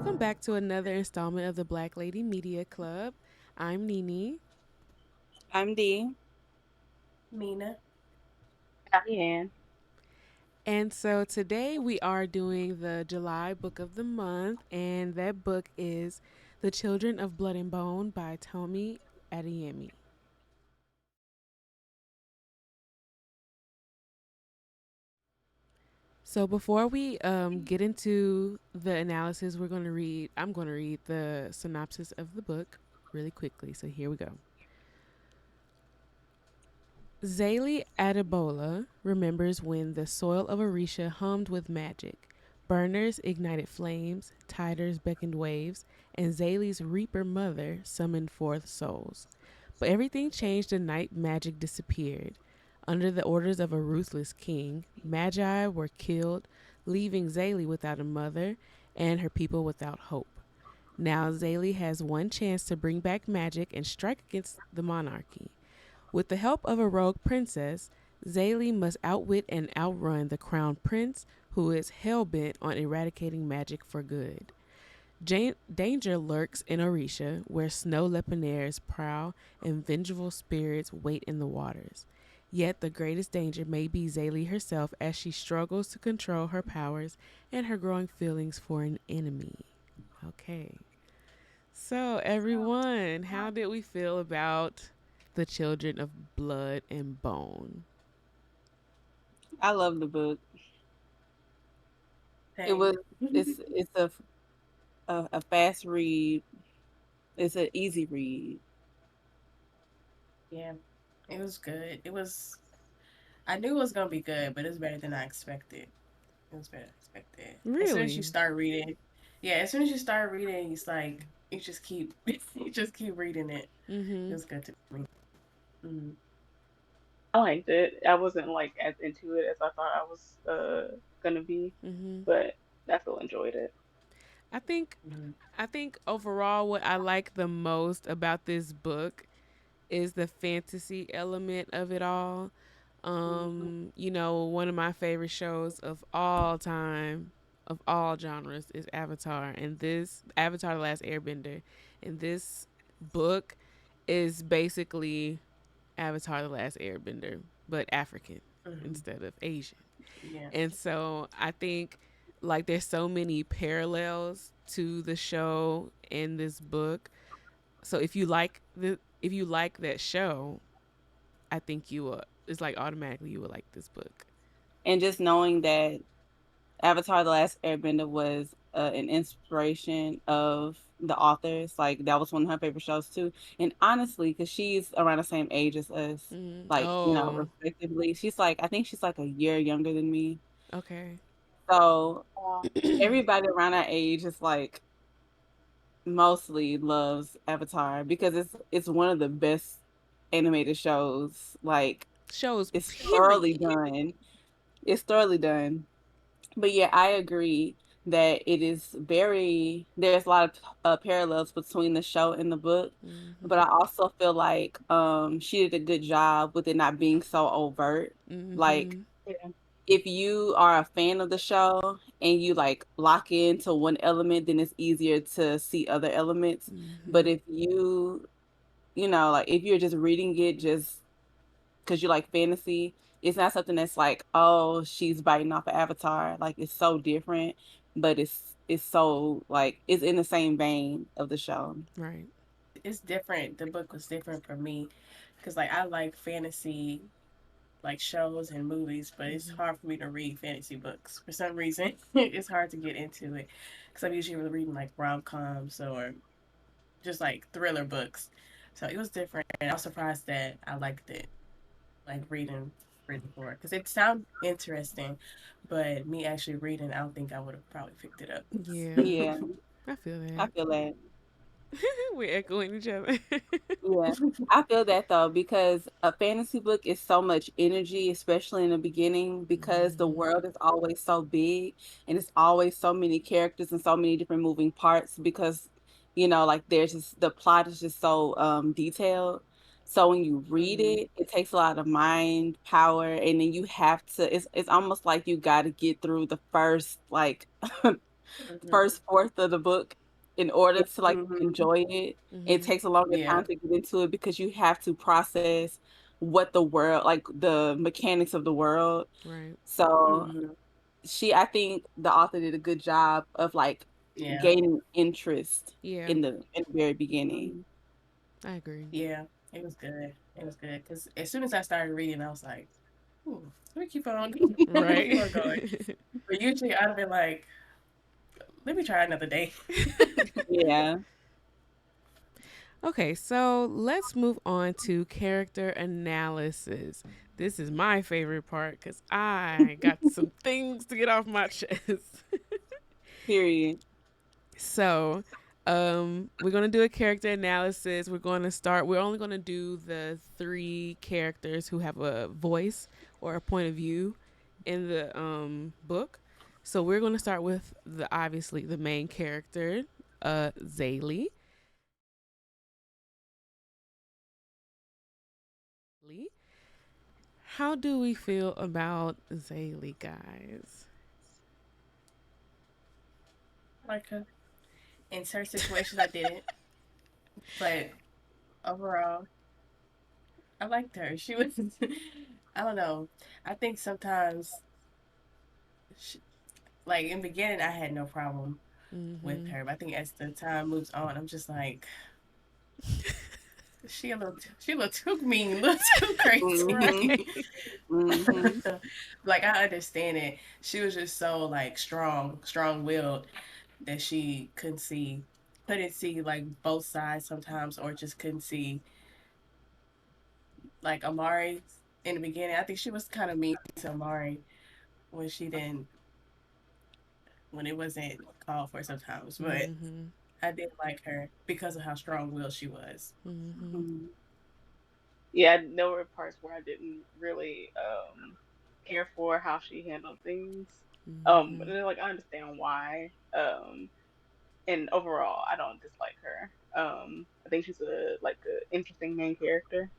Welcome back to another installment of the Black Lady Media Club. I'm Nini. I'm D. Mina. Yeah. And so today we are doing the July book of the month, and that book is The Children of Blood and Bone by Tomi Adeyemi. So before we get into the analysis, I'm going to read the synopsis of the book really quickly. So here we go. Zelie Adebola remembers when the soil of Orïsha hummed with magic. Burners ignited flames, tiders beckoned waves, and Zélie's reaper mother summoned forth souls. But everything changed the night magic disappeared. Under the orders of a ruthless king, magi were killed, leaving Zélie without a mother and her people without hope. Now Zélie has one chance to bring back magic and strike against the monarchy. With the help of a rogue princess, Zélie must outwit and outrun the crown prince, who is hell bent on eradicating magic for good. Danger lurks in Orïsha, where snow leopards prowl and vengeful spirits wait in the waters. Yet the greatest danger may be Zélie herself as she struggles to control her powers and her growing feelings for an enemy. Okay. So, everyone, how did we feel about the children of blood and bone? I love the book. It Hey. was it's a fast read. It's an easy read. Yeah, it was good. I knew it was going to be good, but it was better than I expected. It was better than I expected. As soon as you Really? start reading, yeah, as soon as you start reading, it's like, you just keep, you just keep reading it. It Mm-hmm. was good to me. Mm. I liked it. I wasn't like as into it as I thought I was gonna be, Mm-hmm. but I still enjoyed it. I think Mm. I think overall what I like the most about this book is the fantasy element of it all. Hmm. One of my favorite shows of all time, of all genres, is Avatar, and this Avatar: The Last Airbender, and this book is basically Avatar: The Last Airbender, but African Mm-hmm. instead of Asian. Yeah. And so I think like there's so many parallels to the show and this book. So if you like that show, I think you will. It's like automatically you will like this book. And just knowing that Avatar: The Last Airbender was an inspiration of the authors, like that was one of her favorite shows too. And honestly, because she's around the same age as us, Mm-hmm. like Oh, respectively, she's like I think she's like a year younger than me. okay. So Uh, everybody around our age is like mostly loves Avatar because it's one of the best animated shows. Like Shows it's thoroughly period. done. It's thoroughly done. But yeah, I agree that it is there's a lot of parallels between the show and the book. But Mm-hmm. I also feel like she did a good job with it not being so overt. Like Mm-hmm. yeah. if you are a fan of the show and you like lock into one element, then it's easier to see other elements. But Mm-hmm. if like if you're just reading it just because you like fantasy, it's not something that's like, oh, she's biting off an avatar. Like it's so different, but it's so like it's in the same vein of the show. Right. It's different. The book was different for me because, like, I like fantasy, like shows and movies, but it's Mm-hmm. hard for me to read fantasy books for some reason. It's hard to get into it because I'm usually reading like rom coms or just like thriller books. So it was different, and I was surprised that I liked it, like reading for it because it sounded interesting, but me actually reading, I don't think I would have probably picked it up. Yeah, Yeah, I feel I that. feel that. We're echoing each other. Yeah, I feel that though, because a fantasy book is so much energy, especially in the beginning, because the Mm-hmm. world is always so big and it's always so many characters and so many different moving parts because, like there's just the plot is just so detailed. So when you read Mm-hmm. it, it takes a lot of mind power and then you have to it's almost like you got to get through the first like first fourth of the book in order to like Mm-hmm. enjoy it. It Mm-hmm. takes a longer Yeah. time to get into it because you have to process what the world, like the mechanics of the world. Right. So Mm-hmm. I think the author did a good job of like Yeah. gaining interest Yeah. in the very beginning. Mm-hmm. I agree. Yeah. It was good. It was good because as soon as I started reading, I was like, "Ooh, let me keep on, let me keep Right. on going." But usually, I'd have been like, "Let me try another day." Yeah. Okay, so let's move on to character analysis. This is my favorite part because I got some things to get off my chest. Period. So, we're gonna do a character analysis. We're gonna start. We're only gonna do the three characters who have a voice or a point of view in the book. So we're gonna start with the obviously the main character, Zélie. How do we feel about Zélie, guys? Like in certain situations, I didn't, but overall, I liked her. She was, I don't know. I think sometimes, she, like in the beginning, I had no problem with Mm-hmm. her, but I think as the time moves on, I'm just like, she a little too mean, a little too Mm-hmm. crazy. Right. Mm-hmm. Like I understand it. She was just so like strong willed that she couldn't see like both sides sometimes, or just couldn't see like Amari in the beginning. I think she was kind of mean to Amari when she didn't when it wasn't called for sometimes, but Mm-hmm. I did like her because of how strong willed she was. Mm-hmm. Mm-hmm. Yeah, there were parts where I didn't really care for how she handled things. But Mm-hmm. then, like I understand why. And overall, I don't dislike her. I think she's a like an interesting main character.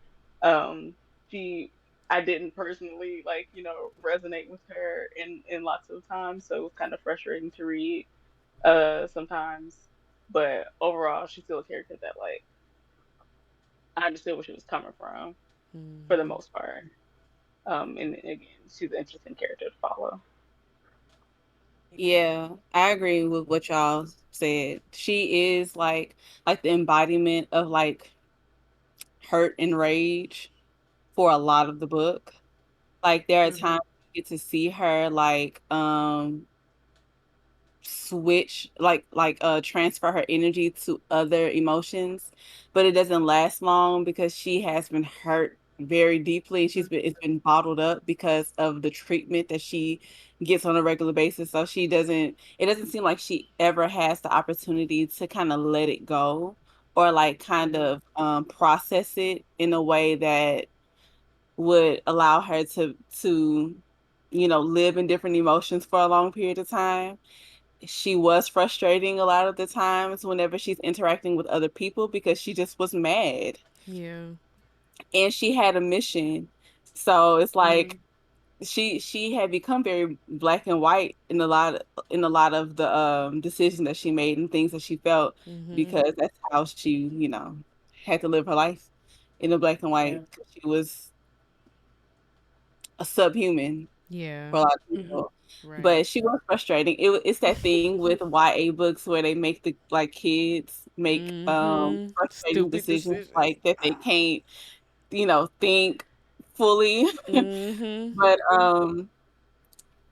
Um, she, I didn't personally like resonate with her in lots of times, so it was kind of frustrating to read sometimes. But overall, she's still a character that like I understood where she was coming from for the Mm-hmm. most part. And again, she's an interesting character to follow. Yeah, I agree with what y'all said. She is like the embodiment of like hurt and rage for a lot of the book. Like there are Mm-hmm. times you get to see her like switch transfer her energy to other emotions, but it doesn't last long because she has been hurt very deeply. It's been bottled up because of the treatment that she gets on a regular basis. So it doesn't seem like she ever has the opportunity to kind of let it go or like kind Mm-hmm. of process it in a way that would allow her to live in different emotions for a long period of time. She was frustrating a lot of the times whenever she's interacting with other people because she just was mad Yeah. and she had a mission. So it's like Mm, she had become very black and white in a lot of the decisions that she made and things that she felt Mm-hmm. because that's how she, had to live her life in the black and Yeah. white. She was a subhuman Yeah. for a lot of Mm-hmm. people. Right. But she was frustrating. It's that thing with YA books where they make the like kids make Mm-hmm. frustrating Stupid decisions decisions. like that they can't, think fully. Mm-hmm.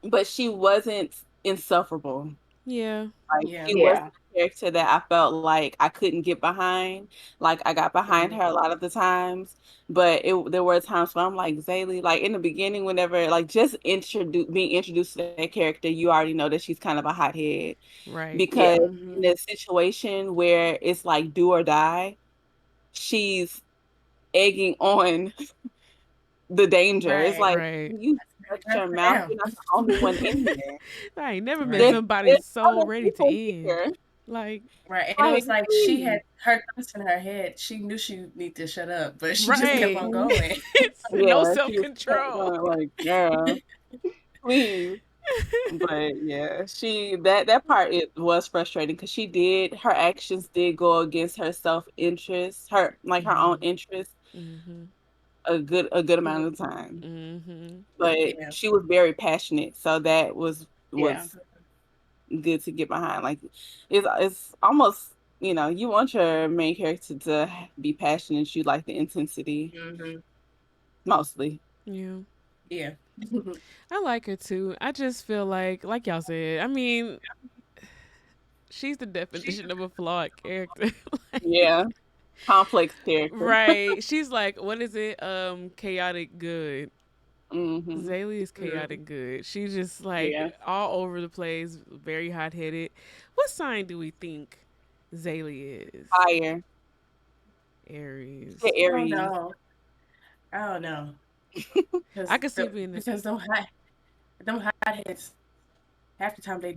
But she wasn't insufferable. Yeah. Like Yeah. she wasn't yeah. a character that I felt like I couldn't get behind. Like I got behind Mm-hmm. her a lot of the times, but there were times where I'm like Zélie, like in the beginning, whenever like just being introduced to that character, you already know that she's kind of a hothead Right. because Yeah. in Mm-hmm. a situation where it's like do or die, she's egging on the danger. It's Right. like Right. you Her shut turn your for mouth. now. You're not the only one in here. I ain't never met There's Right. somebody there's so other ready to people end. here. Like, Right. And it Like, was like she had please. her thoughts in her head. She knew she needed to shut up, but she just kept right. on Mhm. going. It's no Yeah, self she was stuck control. on like, girl, please. But yeah, that part it was frustrating because her actions did go against her self interest, her own Mhm. interest Mhm. a good amount of the time. Mhm. But Yeah. she was very passionate, so that Yeah. was good to get behind. Like it's almost you want your main character to be passionate. You like the intensity Hmm. mostly. Yeah. Yeah. I like her too. I just feel like y'all said. I mean, she's the definition of a flawed character. Like, Yeah, complex character. right. She's like, what is it? Chaotic good. Hmm. Zélie is Hmm. chaotic good. She's just like Yeah. all over the place, very hot headed. What sign do we think Zélie is? Fire. Aries. The I don't Aries. know. I don't know. I Because could see it being. because them hotheads half the time they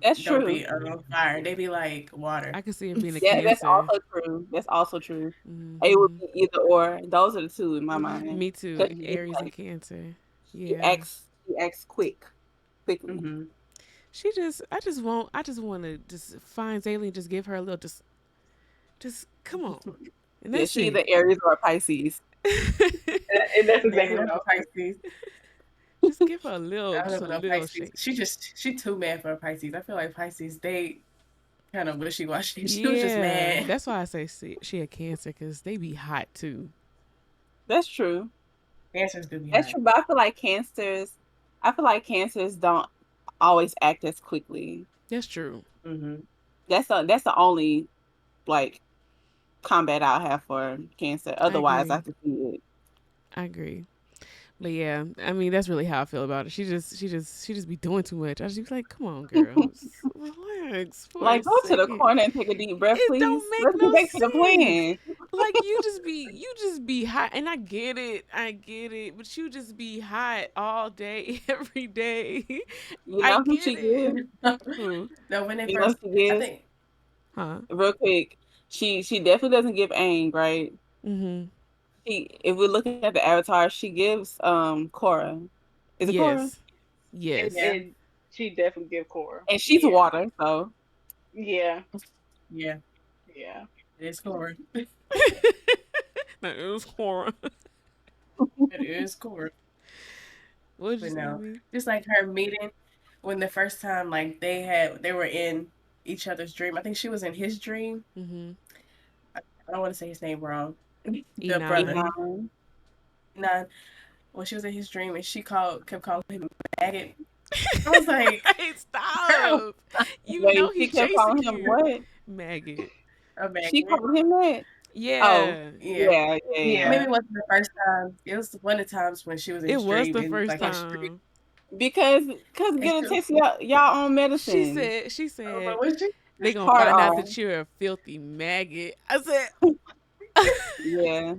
That's don't true. be on fire. They be like water. I could see it being a Yeah, that's Cancer. also true. That's also true. It would Hmm. be either or. Those are the two in my mind. Me too. Because she's Aries and like Cancer. she Yeah. acts she acts quickly. Hmm. I just want to just find Zélie and just give her a little, just come on, and Yeah, that's she it. either Aries or Pisces. And that's exactly Man, what I'm I a was thinking. Pisces. Just give her I just don't a know little Pisces. shake. She too mad for a Pisces. I feel like Pisces they kind of wishy washy. She was just Yeah, mad. that's why I say she a Cancer because they be hot too. That's true. Answers do be That's hot. true. But I feel like cancers don't always act as quickly. That's true. Hmm. That's the only like combat I'll have for cancer. I Otherwise I agree. can see it. I agree. But yeah, I mean that's really how I feel about it. She just be doing too much. I just be like, come on, girl, just relax for a Like, go to the second. corner and take a deep breath, It please. don't make Let's get no back to the sense. plan. Like you just be hot, and I get it, but you just be hot all day, every day. You I know who get she it. is? Who? No, when they You know first, who she I is? think, Huh? Real quick. She definitely doesn't give aim, right? Mm-hmm. If we're looking at the avatar, she gives Cora. Is it Cora? Yes. Yes. yeah, And she definitely give Cora. And she's Yeah. water, so Yeah. yeah, Yeah. it is core. That is horror. It is core. What did you But say to no, me? just like her meeting when the first time like they were in each other's dream. I think she was in his dream. Mm-hmm. I don't want to say his name wrong. The brother, Inan. Inan. Nine. When she was in his dream and she kept calling him a maggot. I was like, Hey, girl, stop! You know Wait, she he's kept chasing calling him you, what? maggot. a She maggot. called him that? Oh, Yeah, Yeah. yeah, yeah, yeah. Maybe Yeah. it wasn't the first time. It was one of the times when she was in it his was dream the and first like his dream. time. Because And get a she, taste of y'all own She medicine. said, she but said, was she? they gonna Hard find out R. that you're a filthy maggot. I said, Yeah.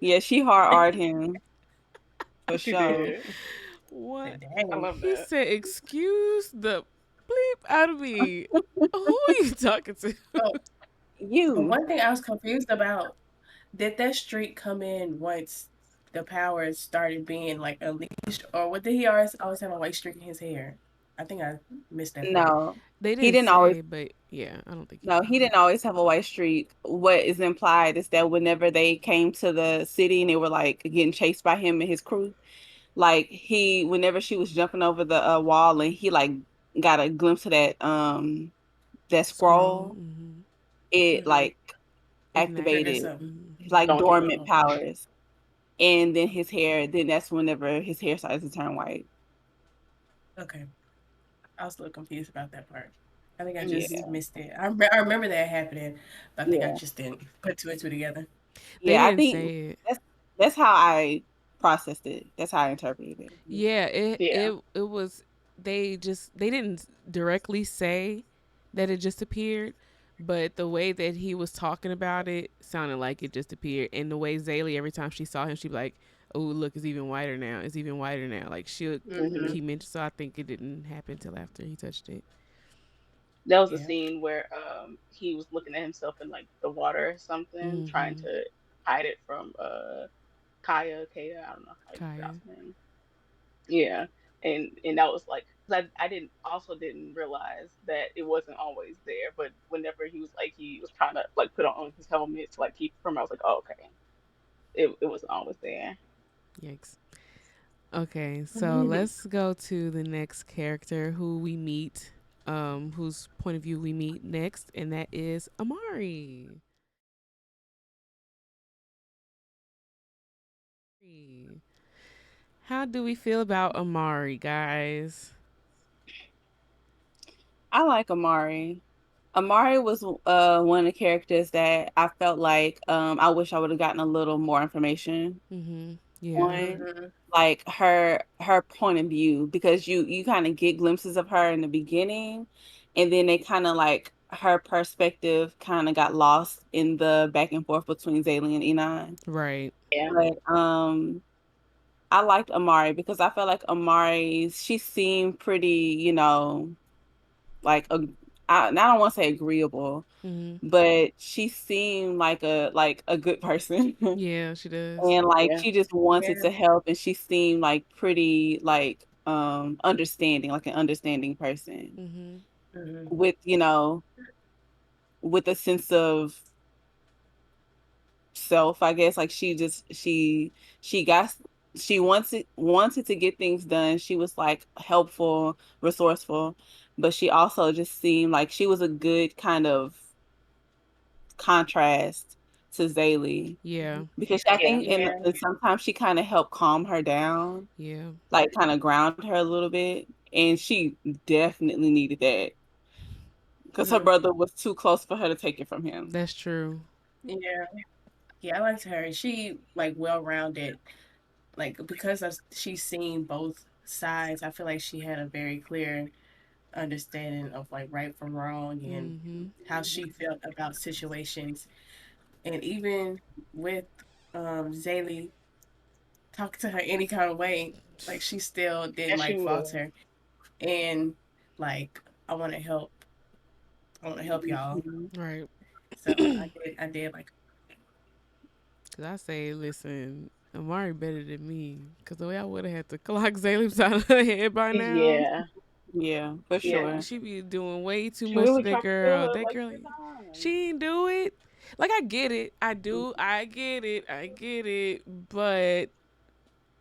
Yeah, she hard R'd him for She sure. did. what? Like, I dang. love He that. said, excuse the bleep out of me. Who are you talking to? Oh, but You. one thing I was confused about, did that streak come in once the powers started being like unleashed, or what did he always have a white streak in his hair? I think I missed that part. No. They He didn't didn't always say, but yeah, I don't think he no, he did. didn't always have a white streak. What is implied is that whenever they came to the city and they were like getting chased by him and his crew, like whenever she was jumping over the wall and he like got a glimpse of that Scroll. scroll, Mm-hmm. it Hmm. like Trigger activated Mm-hmm. something. like Don't give dormant up. powers. And then that's whenever his hair started to turn white. Okay. I was a little confused about that part. I think I just Yeah. missed it. I remember that happening, but I think I Yeah. just didn't put two and two together. They Yeah, I didn't think say it. that's that's how I processed it. That's how I interpreted it. Yeah, Yeah. it was. They didn't directly say that it just appeared, but the way that he was talking about it sounded like it just appeared. And the way Zélie, every time she saw him, she'd be like, "Oh, look, it's even whiter now. It's even whiter now." Like she'll Hmm. he mentioned. So I think it didn't happen till after he touched it. That was the Yeah. scene where he was looking at himself in like the water or something, trying Mm-hmm. to hide it from Kaya, I don't know how you Kaya. pronounce her name. Yeah. and that was like, 'cause I didn't realize that it wasn't always there, but whenever he was trying to like put on his helmet to like keep it from, I was like, oh, okay, it wasn't always there. Yikes. Okay, so let's go to the next character who we meet, whose point of view we meet next, and that is Amari. How do we feel about Amari, guys? I like Amari. Amari was one of the characters that I felt like I wish I would have gotten a little more information Mm-hmm. Yeah. on, like her point of view, because you kind of get glimpses of her in the beginning, and then they kind of like her perspective kind of got lost in the back and forth between Zelie and Inan. Right. Yeah, But I liked Amari because I felt like she seemed pretty, like I don't want to say agreeable, Mm-hmm. but she seemed like a good person. Yeah, she does. And like yeah, she just wanted Yeah. to help, and she seemed like pretty like understanding, like an understanding person Mm-hmm. Mhm. with, with a sense of self, I guess. Like she got she wanted to get things done. She was like helpful, resourceful, but she also just seemed like she was a good kind of contrast to Zélie, Yeah. because I yeah, think Yeah. sometimes she kind of helped calm her down, Yeah. like kind of ground her a little bit, and she definitely needed that because her Mhm. brother was too close for her to take it from him. That's true. Yeah. Yeah, I liked her. She like well rounded. Like because she's seen both sides, I feel like she had a very clear understanding of like right from wrong and Mm-hmm. how she felt about situations. And even with Zaylee talk to her any kind of way, like she still didn't and she like would. falter. And like I wanna help y'all. Mhm. Right. So I did like Cause I say, listen, Amari better than me. Cause the way I would have had to clock Zaylim's out of her head by now. Yeah, Yeah, for yeah. sure. She be doing way too She much to really that tried to kill girl. her That like girl, 3 times. she ain't do it. Like I get it. I do. I get it. I get it. But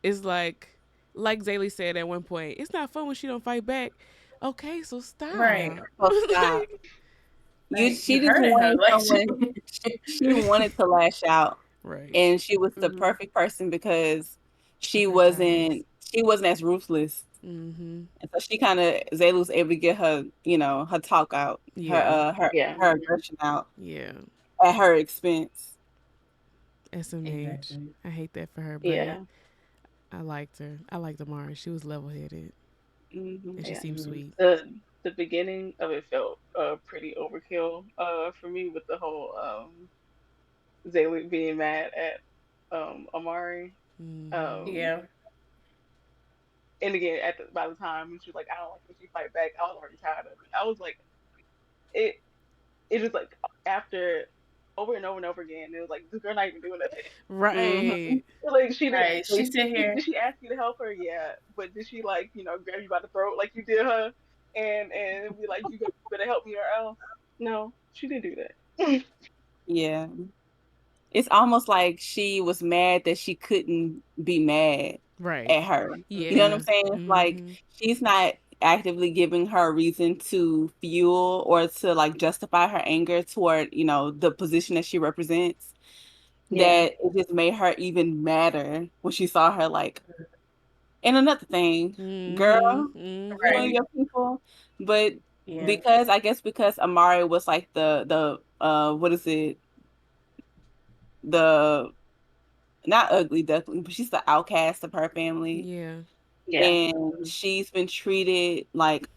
it's like Zaylee said at one point, it's not fun when she don't fight back. Okay, so right. stop. So stop. Like you She just hurting her. wanted Like someone. She wanted to lash out, Right. and she was the Mhm. perfect person because The she protagonist. wasn't she wasn't as ruthless, Mm-hmm. and so she kind of Zayla was able to get her, her talk out, Yeah. Yeah, her aggression out Yeah. at her expense. SMH. Exactly. I hate that for her, but yeah, I liked her. I liked Amari. She was level headed Hmm. and she yeah. seemed Mhm. sweet. The beginning of it felt pretty overkill for me with the whole Zaylee being mad at Amari. Mm-hmm. Um Yeah. and again by the time when she was like, I don't like when she fight back, I was already tired of it. I was like, it it was like after over and over and over again, it was like this girl not even doing nothing. Hmm. Right. Like she did, Right. She like sit here. did she ask you to help her? Yeah, but did she like grab you by the throat like you did her, and be like you better help me or else? No, she didn't do that. Yeah. It's almost like she was mad that she couldn't be mad Right. at her. You know what I'm Yeah. saying? It's like Mm-hmm. she's not actively giving her a reason to fuel or to like justify her anger toward, the position that she represents. Yeah, That it just made her even madder when she saw her like, and another thing, Mm-hmm. girl, you Mm-hmm. and Right. your people. But Yeah. I guess because Amari was like the what is it? The not ugly duckling, but she's the outcast of her family. Yeah. yeah, And she's been treated like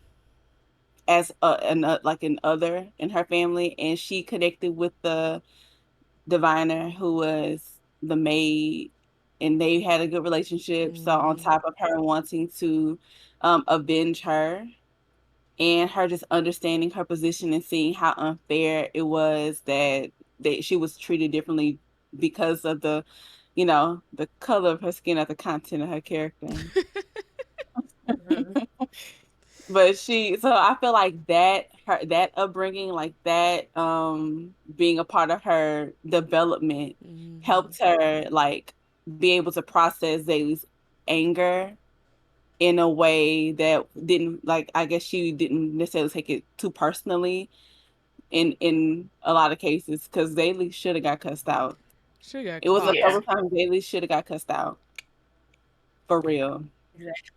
as like an other in her family. And she connected with the diviner who was the maid, and they had a good relationship. So on Mm-hmm. top of her wanting to avenge her, and her just understanding her position and seeing how unfair it was that she was treated differently because of the color of her skin or the content of her character. But so I feel like that upbringing, like that, being a part of her development Mm-hmm. helped her like be able to process Zaylee's anger in a way that didn't, like, I guess she didn't necessarily take it too personally in a lot of cases, because Zaylee should have got cussed out. She got It was a clocked. Yeah. couple times Zaylee should have got cussed out for real. Exactly.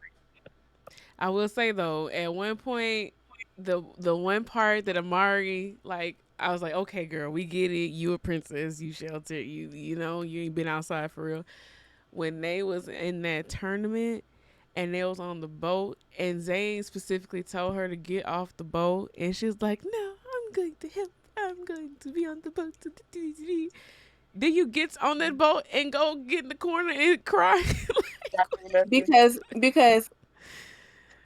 I will say though, at one point, the one part that Amari, like, I was like, okay, girl, we get it. You a princess. You shelter. You know you ain't been outside for real. When they was in that tournament and they was on the boat and Zane specifically told her to get off the boat and she was like, no, I'm going to help. I'm going to be on the boat. Then you get on that boat and go get in the corner and cry. Because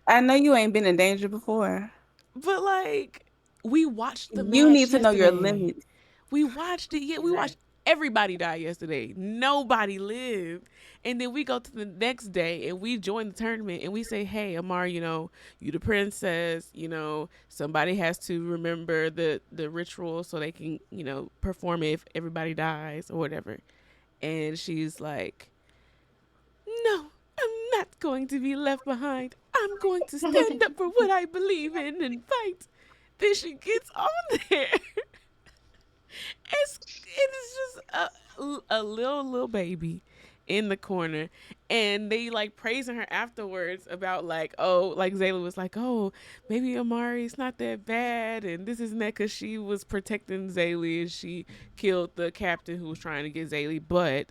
I know you ain't been in danger before. But like, we watched the You match need to know your yesterday. limits. We watched it. Yeah, we Exactly. watched everybody die yesterday. Nobody lived. And then we go to the next day and we join the tournament and we say, hey, Amar, you the princess, somebody has to remember the ritual so they can, perform it if everybody dies or whatever. And she's like, no, I'm not going to be left behind. I'm going to stand up for what I believe in and fight. Then she gets on there. It is just a little baby in the corner, and they like praising her afterwards about like, oh, like Zayla was like, oh, maybe Amari's not that bad and this isn't that, because she was protecting Zélie and she killed the captain who was trying to get Zélie. But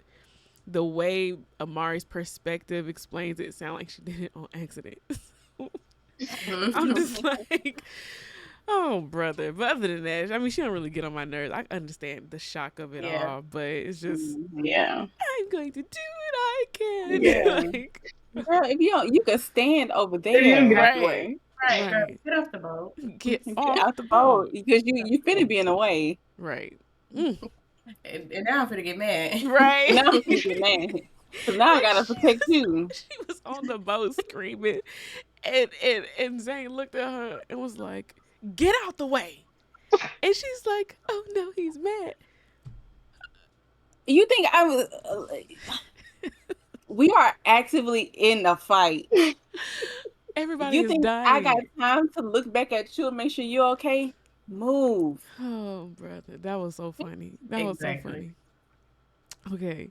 the way Amari's perspective explains it sounds like she did it on accident. I'm just like, oh, brother. But other than that, I mean, she don't really get on my nerves. I understand the shock of it Yeah. all, but it's just, Yeah. I'm going to do what I can. Yeah. Like, Girl, if you don't, you could stand over You can get there. out the right, way. Right, girl. right. Get off the boat. Get Get off out the the boat boat. because you finna be in the way. Right. Mm. And now I'm gonna get mad. Right. Now I'm finna get mad. So now I Like gotta protect you. she was on the boat screaming, and Zane looked at her and was like, "Get out the way." And she's like, "Oh no, he's mad." You think I was? We are actively in a fight. Everybody You is think I got dying. time to look back at you and make sure you're okay? Move. Oh, brother, that was so funny. That was so Exactly. funny. Okay,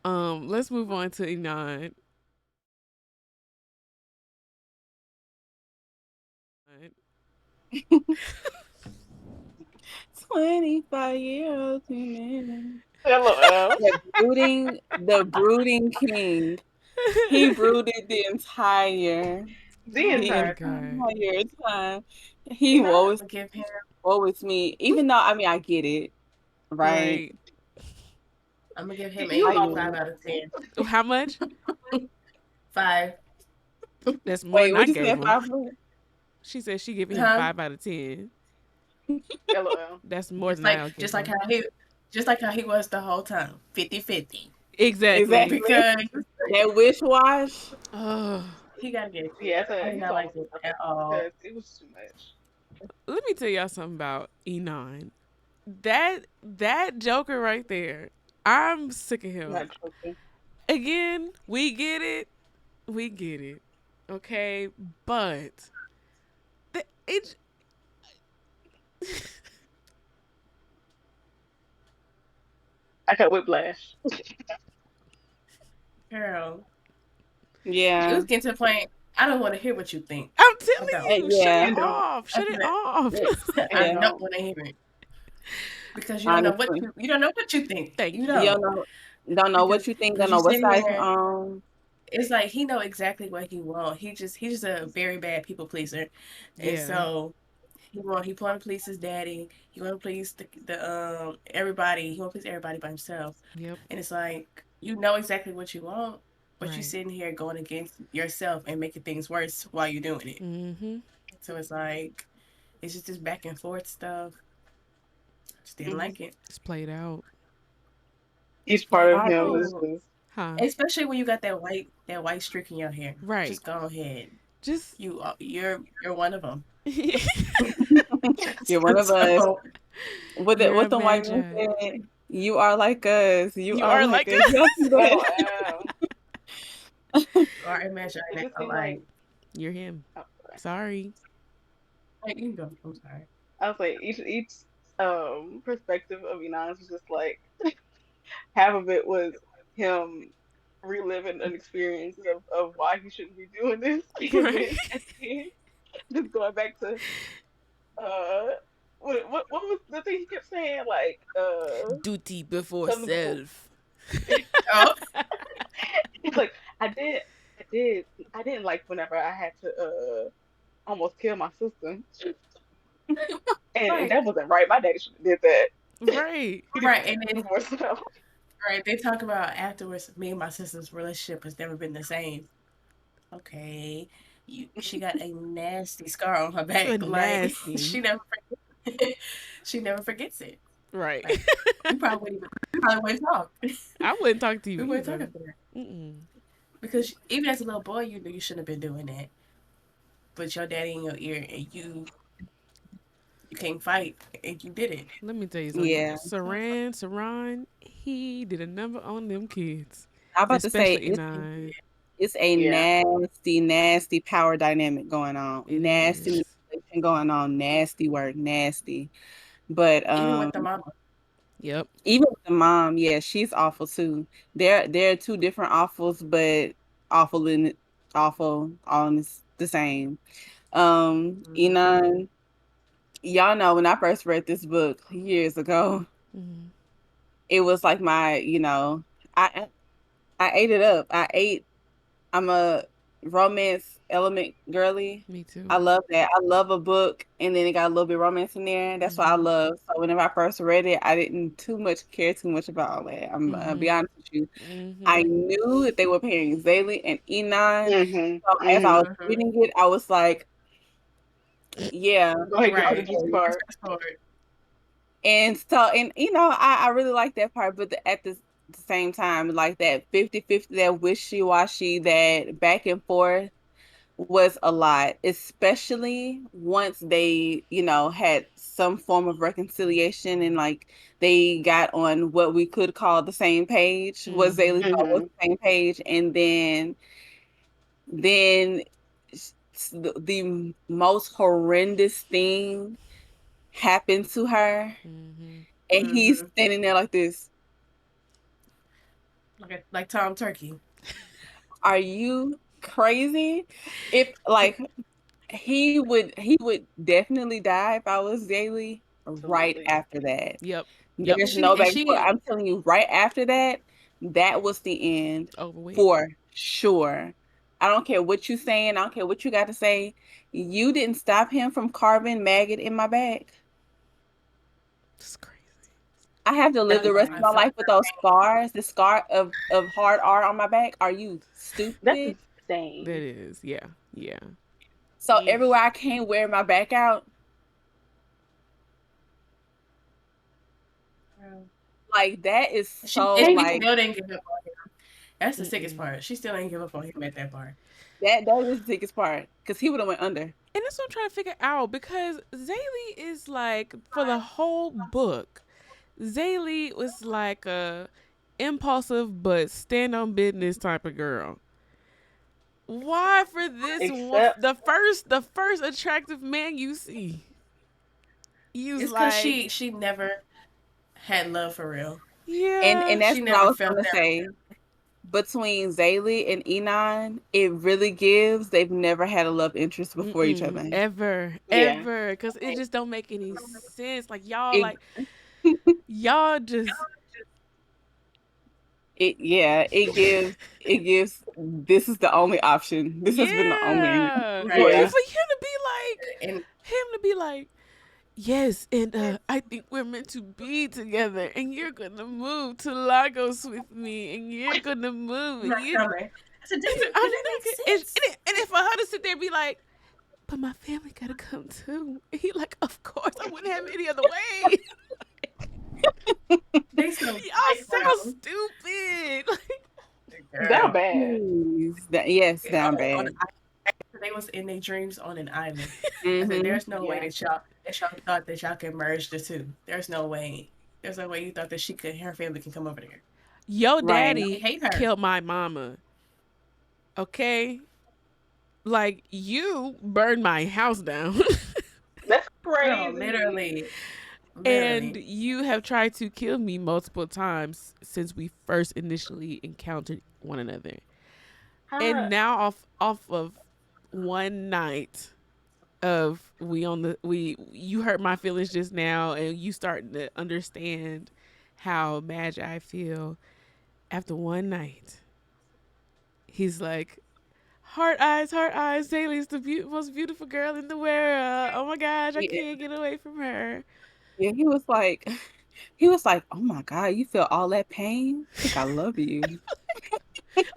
let's move on to Inan. 25-year-old man. LOL. The brooding king. He brooded the entire The Oh the my entire time. god. entire time. You He know, I'm always gonna give him always me. Even though, I mean, I get it, right? Right. I'm gonna give him You I a get know. 5 it. out of 10. How much? 5. That's more Wait, than I what you say? gave him. 5? She said she giving him Huh? 5 out of 10. LOL. That's more Just than like I'll give just like him. how he was the whole time. 50-50. Exactly. Exactly. Because That wish wash. Oh, he gotta get it. Yeah, I so did he's not almost like it enough at all. because it was too much. let me tell y'all something about Inan. That Joker right there. I'm sick of him. Not joking. Again, we get it. We get it. Okay, but it. I got whiplash. Girl. It Yeah. was getting to the point I don't want to hear what you think I'm telling about you, me. shut Yeah. it You don't. off. Shut it off. I Yeah. don't want to hear it. Because Honestly, you don't know what you think. Thank You you. you don't. don't know what Because you think. Don't because you know what sitting size. there, it's like he know exactly what he want. He's just a very bad people pleaser. And Yeah. so he want to please his daddy. He want to please the everybody. He want to please everybody by himself. Yep. And it's like you know exactly what you want, but you Right. sitting here going against yourself and making things worse while you're doing it. Mm-hmm. So it's like it's just this back and forth stuff. Just didn't like it. It's played out. Each part of I him do. is just Huh. Especially when you got that white streak in your hair. Right. Just go ahead. Just You're one of them. You're one of us. So, you're a What the white man magi. said, you are like us. You You are are like like us. Y'all see Oh that? wow. or imagine It that just seemed like alike. You're him. oh, sorry. Sorry. Like, you can go. I'm sorry. I was like each perspective of Inan's was just like half of it was him reliving an experience of why he shouldn't be doing this, and Right. then at the end, just going back to uh what was the thing he kept saying like Duty before something before. self. Oh, It's like I did I did I didn't like whenever I had to almost kill my sister, and right, that wasn't right. My daddy should have did that. Right. He did right, and then before so. right, they talk about afterwards. Me and my sister's relationship has never been the same. Okay, she got a nasty scar on her A back. Like nasty. she never, she never forgets it. Right. Like we probably wouldn't talk. I wouldn't talk to you We wouldn't talk either. after that Mm-mm. because even as a little boy, you knew you shouldn't have been doing that. But your daddy in your ear, and you can't fight, and you did it. Let me tell you something. Yeah. Saran, he did a number on them kids. I'm about to say Especially Inan. it's a Yeah. nasty, nasty power dynamic going on. It Nasty is. manipulation going on. Nasty work. Nasty. But Even with the mama. Yep. even with the mom, yeah, she's awful too. They're two different awfuls, but awful in awful all in the same. Mhm. Inan, y'all know when I first read this book years ago, Mm-hmm. it was like I I ate it up. I'm a romance element girly. Me too. I love that. I love a book and then it got a little bit of romance in there. That's what I Mm-hmm. love. So whenever I first read it, I didn't care too much about all that. I'm gonna be Mm-hmm. honest with you. I Mm-hmm. knew that they were pairing Zelie and Inan. Mhm. So as I was Mhm. Mhm. reading it, I was like, yeah, Go ahead, get to the Right. juicy okay. part. Fast forward. And so, and I really like that part, but at the same time, like that 50-50, that wishy-washy, that back and forth was a lot, especially once they, had some form of reconciliation and like they got on what we could call the same page, what Mm-hmm. Zaylee thought was Mhm. the same page, and then the most horrendous thing happened to her, Mm-hmm. and he's Mhm. standing there like this. Like Tom Turkey. Are you crazy? If like he would definitely die if I was Zélie right Absolutely. after that. Yep. Yep. There's no And back and forth. she I'm telling you, right after that, that was the end Over with. for sure. I don't care what you saying. I don't care what you got to say. You didn't stop him from carving maggot in my back. It's crazy. I have to live that the was rest of my my son. life with those scars, the scar of hard R on my back. Are you That's stupid? That insane. is. Yeah. Yeah. So everywhere Yeesh. I can't wear my back out, like that is so And she Painful. like still didn't give up on him. That's the sickest Mm-mm. part. She still didn't give up on him at that part. that is the biggest part because he would have went under. And that's what I'm trying to figure out because Zaylee is like for the whole book. Zaylee was like a impulsive but stand on business type of girl. Why for this one Except the first attractive man you see? You's It's because like, she never had love for real. yeah. And that's She what I never was felt gonna that. say. Between Zaylee and Inan, it really gives they've never had a love interest before each Mm-mm. other. Ever. yeah. Ever. Because it just don't make any sense. It Y'all just, it gives this is the only option. This has been the only yeah. Right. And choice. for him to be like, yes, and I think we're meant to be together, and you're gonna move to Lagos with me, and you're gonna move, and Right. you. Coming. I said, I said, does that make sense? and if for her to sit there and be like, but my family gotta come too, and he like, of course, I wouldn't have any other way. They so Y'all sound playground. stupid. Down Girl. bad. Please. Yes, On, down on bad. the they was in their dreams on an island. I said, Mm-hmm. "There's no way Yeah. that y'all thought that y'all could merge the two. There's no way. There's no way you thought that her family can come over there. Yo Right. They daddy hate her. killed my mama. Okay? Like you burned my house down. That's No, crazy. literally, And literally. you have tried to kill me multiple times since we first initially encountered one another. How? And now off of one night of we you hurt my feelings just now and you starting to understand how mad I feel after one night. He's like, heart eyes, Zélie's the most beautiful girl in the world. Oh my gosh, I Yeah. can't get away from her. Yeah. He was like, he was like, "Oh my God, you feel all that pain? I think I love you."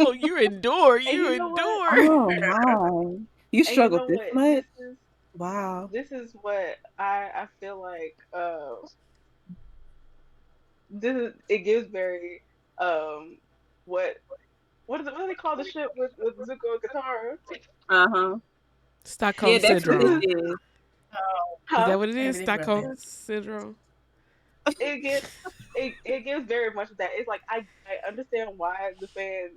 Oh, you endure, And you you know what? endure. Oh my. You And you struggled know this what? much? Wow. This is what I feel like. This is it gives very what what is it? What do they call the ship with Zuko and Katara? Uh-huh. Stockholm Yeah, that's what This it syndrome. is is. Oh, Is that huh? what it and is? everything real Stockholm fast. syndrome. It gives it gives very much of that. It's like I understand why the fans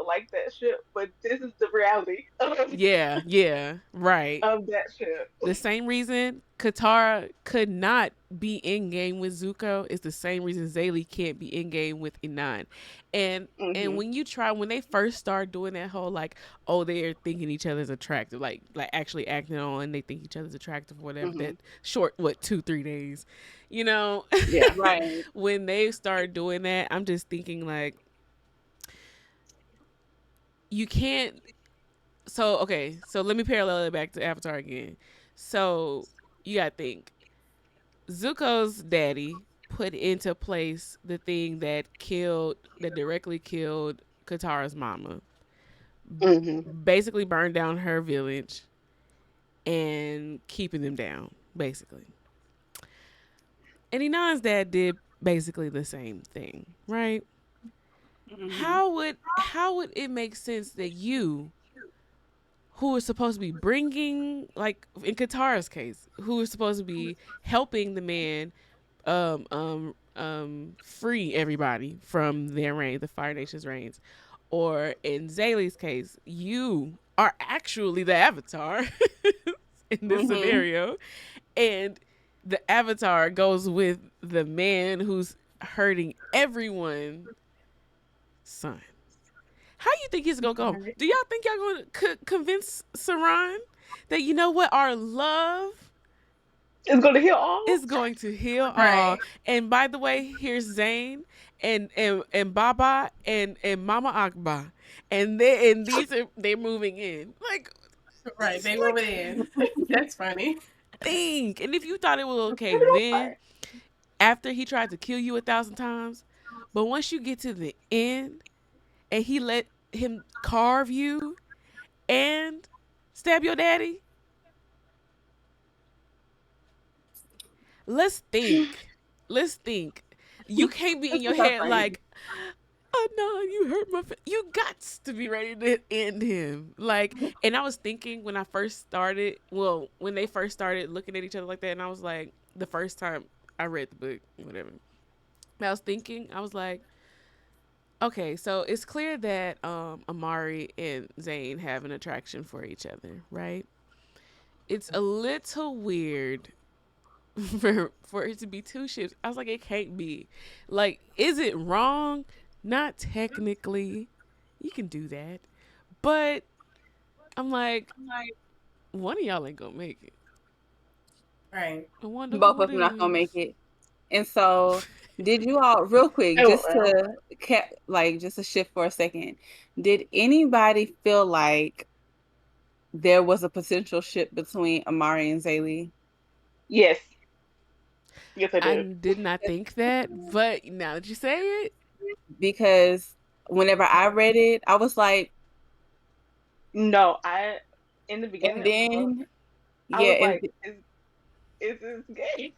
like that ship, but this is the reality Yeah, yeah, right. of that ship. The same reason Katara could not be in game with Zuko is the same reason Zélie can't be in game with Inan. And Hmm. when you try when they first start doing that whole like, oh, they're thinking each other's attractive, like actually acting on they think each other's attractive or whatever, Hmm. that short what 2-3 days, you know, Yeah. Right. when they start doing that, I'm just thinking like you can't. So okay, so let me parallel it back to Avatar again. So you gotta think Zuko's daddy put into place the thing that directly killed Katara's mama. Hmm. Basically burned down her village and keeping them down, basically. And Inan's dad did basically the same thing, right? Mm-hmm. How would it make sense that you, who is supposed to be bringing, like in Katara's case, who is supposed to be helping the man free everybody from their reign, the Fire Nation's reigns. Or in Zélie's case, you are actually the Avatar in this Mm-hmm. scenario, and the Avatar goes with the man who's hurting everyone's son. How you think he's gonna go? Right. Do y'all think y'all gonna convince Saran that you know what our love It's gonna heal all. is going to heal all? Right. And by the way, here's Zane and Baba and Mama Akba, and these are they're moving in. Like, Right. it's They like move it in. That's funny. think. And if you thought it was Let's okay put it then, on. after he tried to kill you 1,000 times, but once you get to the end and he let him carve you and stab your daddy, let's think. Let's think. You can't be in This your is so head crazy. like, oh no, you hurt my. You got to be ready to end him. Like, and I was thinking when I first started. Well, when they first started looking at each other like that, and I was like, the first time I read the book, whatever. I was thinking, I was like, okay, so it's clear that Amari and Zane have an attraction for each other, right? It's a little weird for it to be two ships. I was like, it can't be. Like, is it wrong? Not technically. You can do that. But I'm like, one of y'all ain't gonna make it. Right. I wonder Both who of it them not gonna make is. it. And so, did you all, real quick, Oh just well. to like just to shift for a second, did anybody feel like there was a potential ship between Amari and Zélie? Yes. Yes, I I did. did not think that, but now that you say it, Because whenever I read it, I was like, No, I in the beginning and of the book, then I yeah, was and like, is this gay?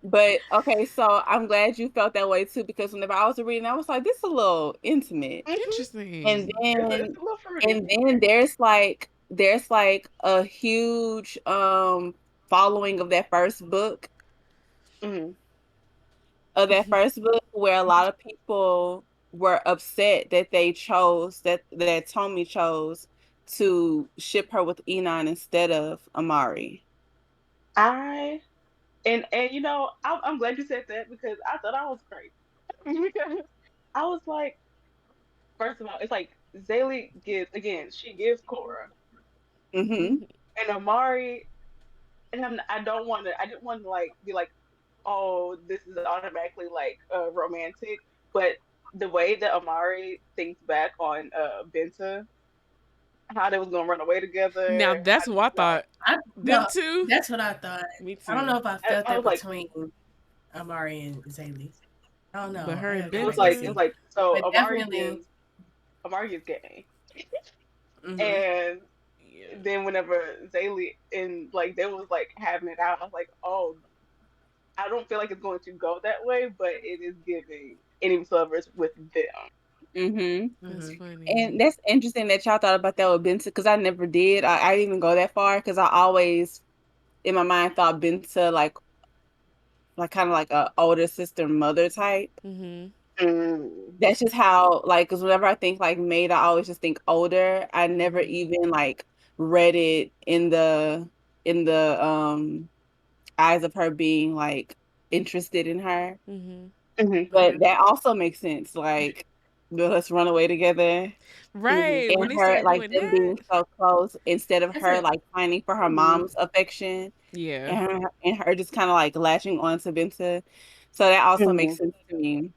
but okay, so I'm glad you felt that way too, because whenever I was reading, I was like, this is a little intimate. Hmm. And interesting. then It's a little fruity. and then there's like there's like a huge following Hmm. of that first book where a lot of people were upset that they chose that Tomi chose to ship her with Inan instead of Amari. I and I'm glad you said that because I thought I was crazy because I was like, first of all, it's like Zelie gives again, she gives Cora Mm-hmm. and Amari, and I didn't want to like be like, oh, this is automatically like romantic, but the way that Amari thinks back on Benta, how they was gonna run away Now together, that's what I thought. I Them no, two. that's what I thought. Me I don't know too. if I felt I that was like, between Amari and Zélie. I don't But know. her I and gotta go it was back and like it Benta. was see. like so But definitely, Amari gets gay, hmm and Yeah. then whenever Zaylee and like they was like having it out, I was like, oh, I don't feel like it's going to go that way, but it is giving any lovers with them. Mm-hmm. That's hmm funny. And that's interesting that y'all thought about that with Benta because I never did. I didn't even go that far because I always in my mind thought Benta like kind of like a older sister mother type. Mm-hmm. Mm. That's just how like because whenever I think like maid, I always just think older. I never hmm even like read it in the eyes of her being like interested in her. Mm-hmm. Hmm. But hmm that also makes sense. Like, let's run away together. Hmm. Right. When And they her, started like doing them that. being so close instead of That's her it. like pining for her Hmm. mom's affection Yeah. and her just kind of like latching on to Benta. So that also makes Hmm. sense to me.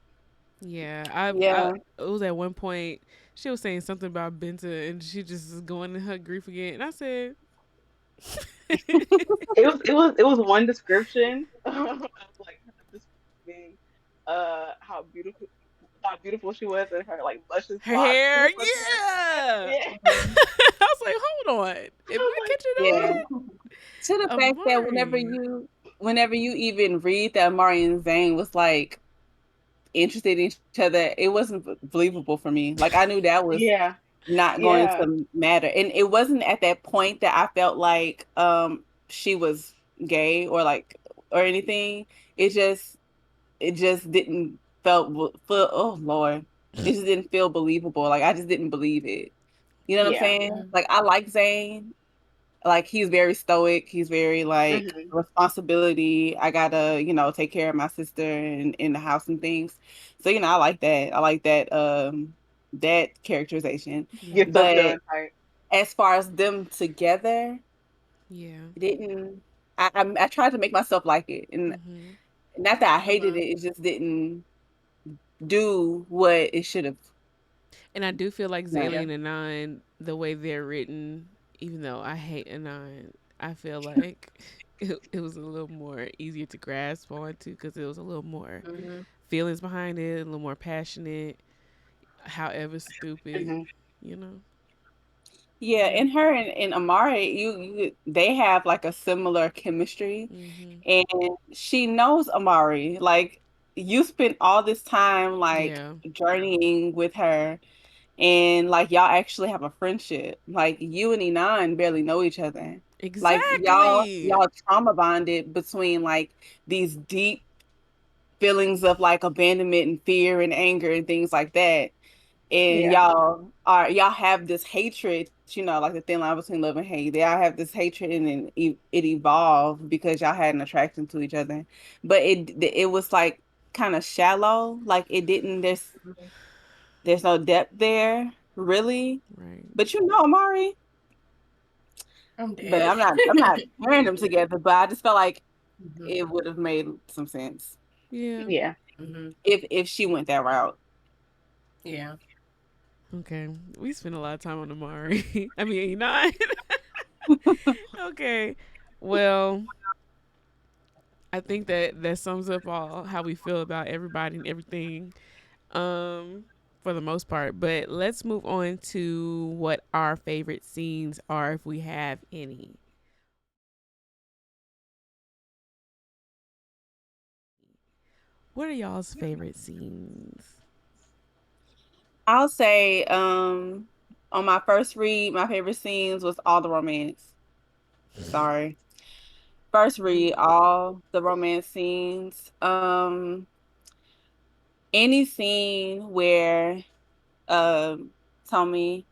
Yeah. I Yeah. it was at one point she was saying something about Benta and she just is going in her grief again. And I said It was one description of like her describing how beautiful she was and her like luscious her locks hair. or something like that. Yeah. Yeah. hmm I was like, hold on. Am I was I like, catching Yeah. on? To the fact that Amari. whenever you even read that Amari and Zane was like interested in each other, it wasn't believable for me. Like I knew that was yeah, not going yeah, to matter. And it wasn't at that point that I felt like she was gay or like or anything. It just it just didn't feel oh Lord. It just didn't feel believable. Like I just didn't believe it. You know what I'm yeah. saying? Like I like Zayn. Like he's very stoic. He's very like Hmm. responsibility. I gotta, take care of my sister and in the house and things. So, I like that. I like that characterization. Get Yeah. stuff But done, right? as far as them together, Yeah. it didn't I tried to make myself like it. And Mm-hmm. not that I hated hmm it, it just didn't do what it should have And I do feel like done. Zélie Yeah. and Inan, the way they're written, even though I hate Inan, I feel like it was a little more easier to grasp onto because it was a little more hmm feelings behind it, a little more passionate, however stupid, Hmm. you know? Yeah, hmm and her and Amari, they have like a similar chemistry, Mm-hmm. and she knows Amari. Like you spent all this time like Yeah. journeying with her, and like y'all actually have a friendship. Like you and Inan barely know each other. Like Exactly. y'all trauma bonded between like these deep feelings of like abandonment and fear and anger and things like that and Yeah. y'all have this hatred, like the thin line between love and hate. Y'all have this hatred, and then it evolved because y'all had an attraction to each other. But it was like kind of shallow. Like it didn't. There's no depth there, really. Right. But Amari. I'm But dead. I'm not pairing them together. But I just felt like hmm it would have made some sense Yeah. Yeah. hmm if she went that route. Yeah. Okay. We spent a lot of time on Amari. I mean, not. Okay. Well, I think that sums up all how we feel about everybody and everything. For the most part. But let's move on to what our favorite scenes are, if we have any. What are y'all's favorite scenes? I'll say On my first read, my favorite scenes was all the romance. Sorry. First read, all the romance scenes. Any scene where um Tommy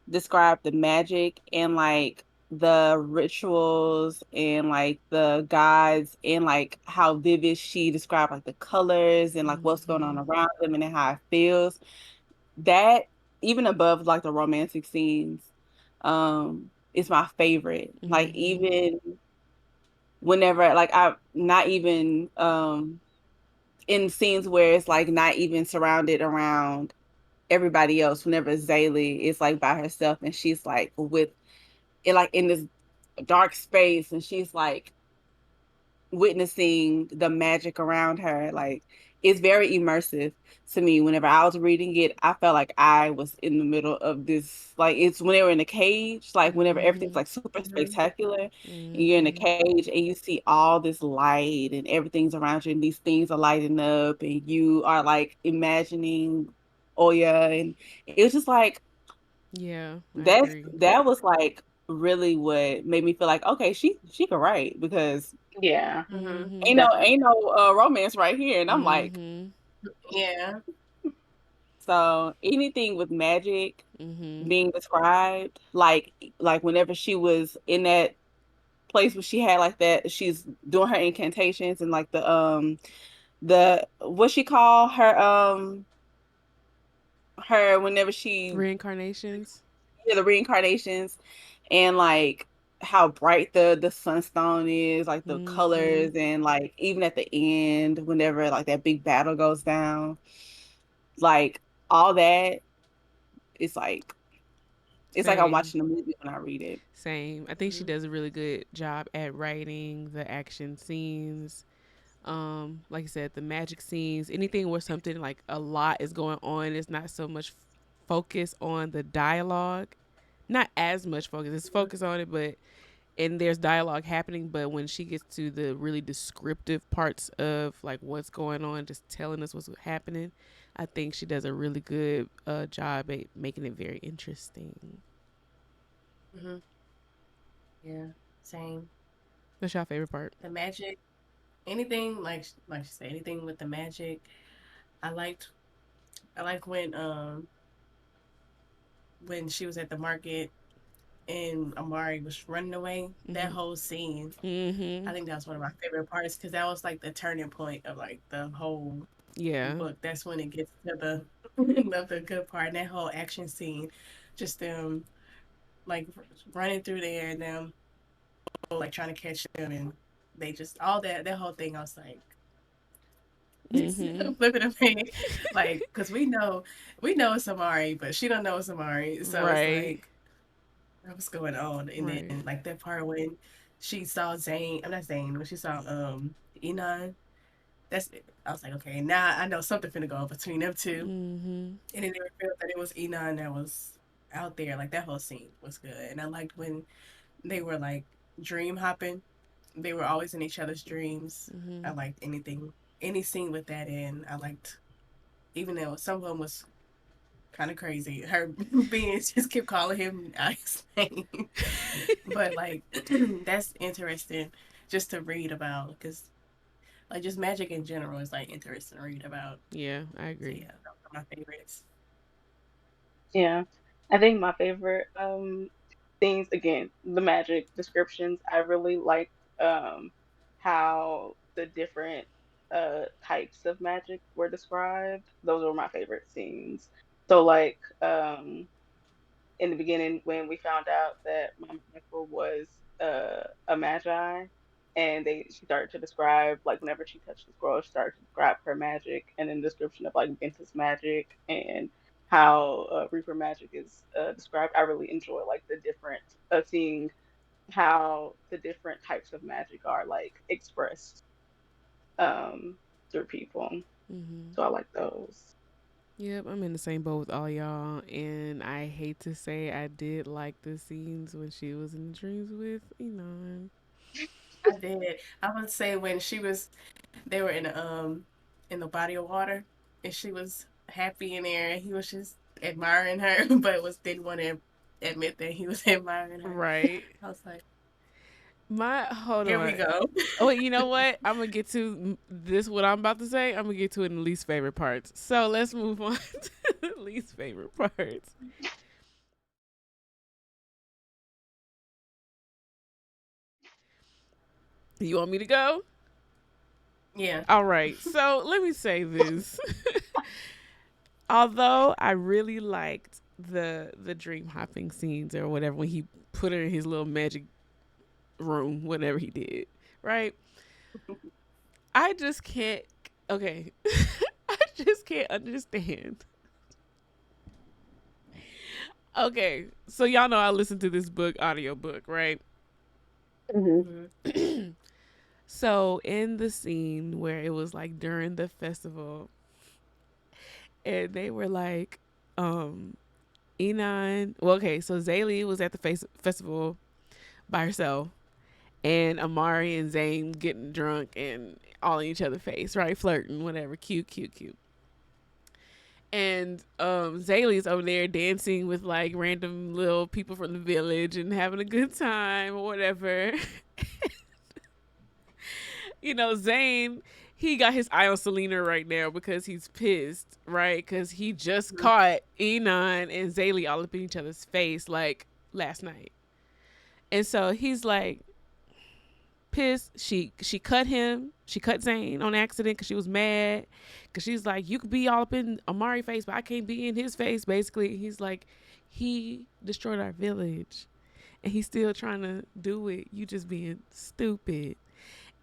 described the magic and like the rituals and like the gods and like how vivid she described like the colors and like what's going on Mm-hmm. around them and how it feels. That even above like the romantic scenes, is my favorite. Like Mm-hmm. even whenever like I not even in scenes where it's like not even surrounded around everybody else, whenever Zélie is like by herself and she's like with it like in this dark space and she's like witnessing the magic around her. Like it's very immersive to me. Whenever I was reading it, I felt like I was in the middle of this. Like it's when they were in a cage, like whenever everything's Mm-hmm. like super Mm-hmm. spectacular, and you're in a Mm-hmm. cage and you see all this light and everything's around you, and these things are lighting up, and you are like imagining Oya, and it was just like Yeah, I that's agree. that was like really what made me feel like okay, she could write because Yeah, Mm-hmm. Mm-hmm. ain't definitely. no romance right here. And I'm like, Mm-hmm. Yeah. so anything with magic Mm-hmm. being described, like whenever she was in that place where she had like that, she's doing her incantations and like the what she call her whenever she Reincarnations. yeah, the reincarnations and like how bright the sunstone is, like the Mm-hmm. colors and like even at the end, whenever like that big battle goes down, like all that it's like it's like I'm Same. watching a movie when I read it. Same. I think she Mm-hmm. does a really good job at writing the action scenes. Like I said, the magic scenes, anything where something like a lot is going on, it's not so much focus on the dialogue. Not as much focus. It's focus on it, but and there's dialogue happening, but when she gets to the really descriptive parts of like what's going on, just telling us what's happening, I think she does a really good job at making it very interesting. Mm-hmm. Yeah. Same. What's your favorite part? The magic. Anything like you said, anything with the magic. I liked. I like when she was at the market and Amari was running away. That Mm-hmm. whole scene. Mm-hmm. I think that's one of my favorite parts because that was like the turning point of like the whole Yeah. book. That's when it gets to the of the good part. And that whole action scene, just them like running through there and them like trying to catch them and they just all that whole thing. I was like just Mm-hmm. flipping a page, like because we know it's Amari, but she don't know it's Amari. So it's Right. like what's going on? And then Right. like that part when she saw Zane, I'm not Zane, when she saw Inan, that's it. I was like, okay, now I know something finna go between them two. Mm-hmm. And then they revealed that it was Inan that was out there. Like that whole scene was good. And I liked when they were like dream hopping. They were always in each other's dreams. Mm-hmm. I liked any scene with that in. I liked, even though some of them was kind of crazy. Her being just kept calling him Ice name, but like that's interesting just to read about because like just magic in general is like interesting to read about. Yeah, I So agree. yeah, those are my favorites. Yeah. I think my favorite things again, the magic descriptions. I really like um how the different types of magic were described. Those were my favorite scenes. So like in the beginning when we found out that Mama Michael was a magi and they she started to describe like whenever she touched the scroll she started to describe her magic and then description of like Ventus magic and how Reaper magic is described. I really enjoy like the different seeing how the different types of magic are like expressed through people. Mm-hmm. So I like those. Yep, I'm in the same boat with all y'all, and I hate to say I did like the scenes when she was in dreams with Enon. I did. I would say when they were in the body of water and she was happy in there and he was just admiring her, but was didn't want to admit that he was admiring her. Right. I was like, My hold here we on. go. Oh, wait, you know what? I'm gonna get to this. What I'm about to say, I'm gonna get to it in the least favorite parts. So let's move on to the least favorite parts. You want me to go? Yeah. All right. So let me say this. Although I really liked the dream hopping scenes or whatever when he put her in his little magic room, whatever he did, right? I just can't. Okay, I just can't understand. Okay, so y'all know I listened to this audiobook, right? Mm-hmm. Mm-hmm. So in the scene where it was like during the festival, and they were like, Inan. Well, okay, so Zelie was at the festival by herself, and Amari and Zane getting drunk and all in each other's face, right? Flirting, whatever. Cute, cute, cute. And Zaley's over there dancing with like random little people from the village and having a good time or whatever. You know, Zane, he got his eye on Selena right now because he's pissed, right? Because he just caught Inan and Zelie all up in each other's face like last night. And so he's like pissed. She cut him. She cut Zane on accident because she was mad. Because she's like, you could be all up in Amari's face, but I can't be in his face, basically. He's like, he destroyed our village. And he's still trying to do it. You just being stupid.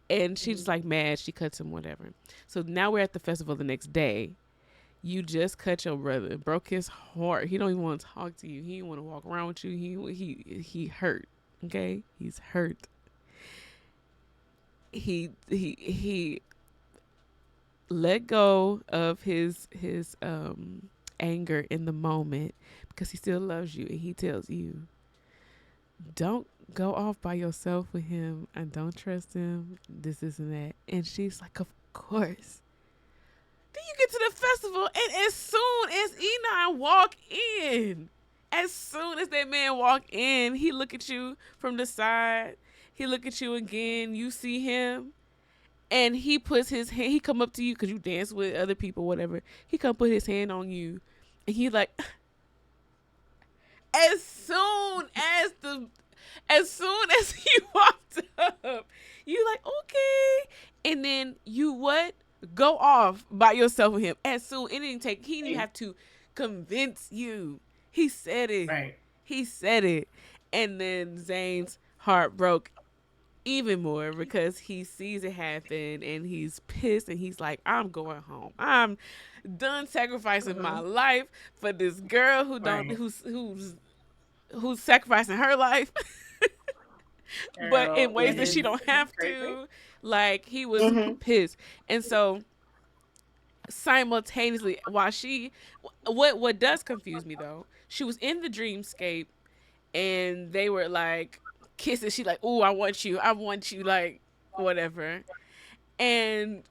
And she's just like mad. She cuts him, whatever. So now we're at the festival the next day. You just cut your brother, broke his heart. He don't even want to talk to you. He don't want to walk around with you. He hurt. Okay, he's hurt. He let go of his anger in the moment because he still loves you, and he tells you, don't go off by yourself with him. I don't trust him. This and that. And she's like, of course. Then you get to the festival, and as soon as Inan walk in, as soon as that man walk in, he look at you from the side. He look at you again. You see him, and he puts his hand. He come up to you because you dance with other people, whatever. He come put his hand on you, and he like, as soon as the as soon as he walked up, you like, okay. And then you what? Go off by yourself with him. As soon he didn't even have to convince you. He said it. Right. He said it. And then Zane's heart broke even more because he sees it happen and he's pissed and he's like, I'm going home. I'm done sacrificing my life for this girl who don't who's sacrificing her life. But in ways that she don't have to. Like, he was pissed. And so simultaneously, while what does confuse me though, she was in the dreamscape and they were like kissing. She like, ooh, I want you, like whatever. And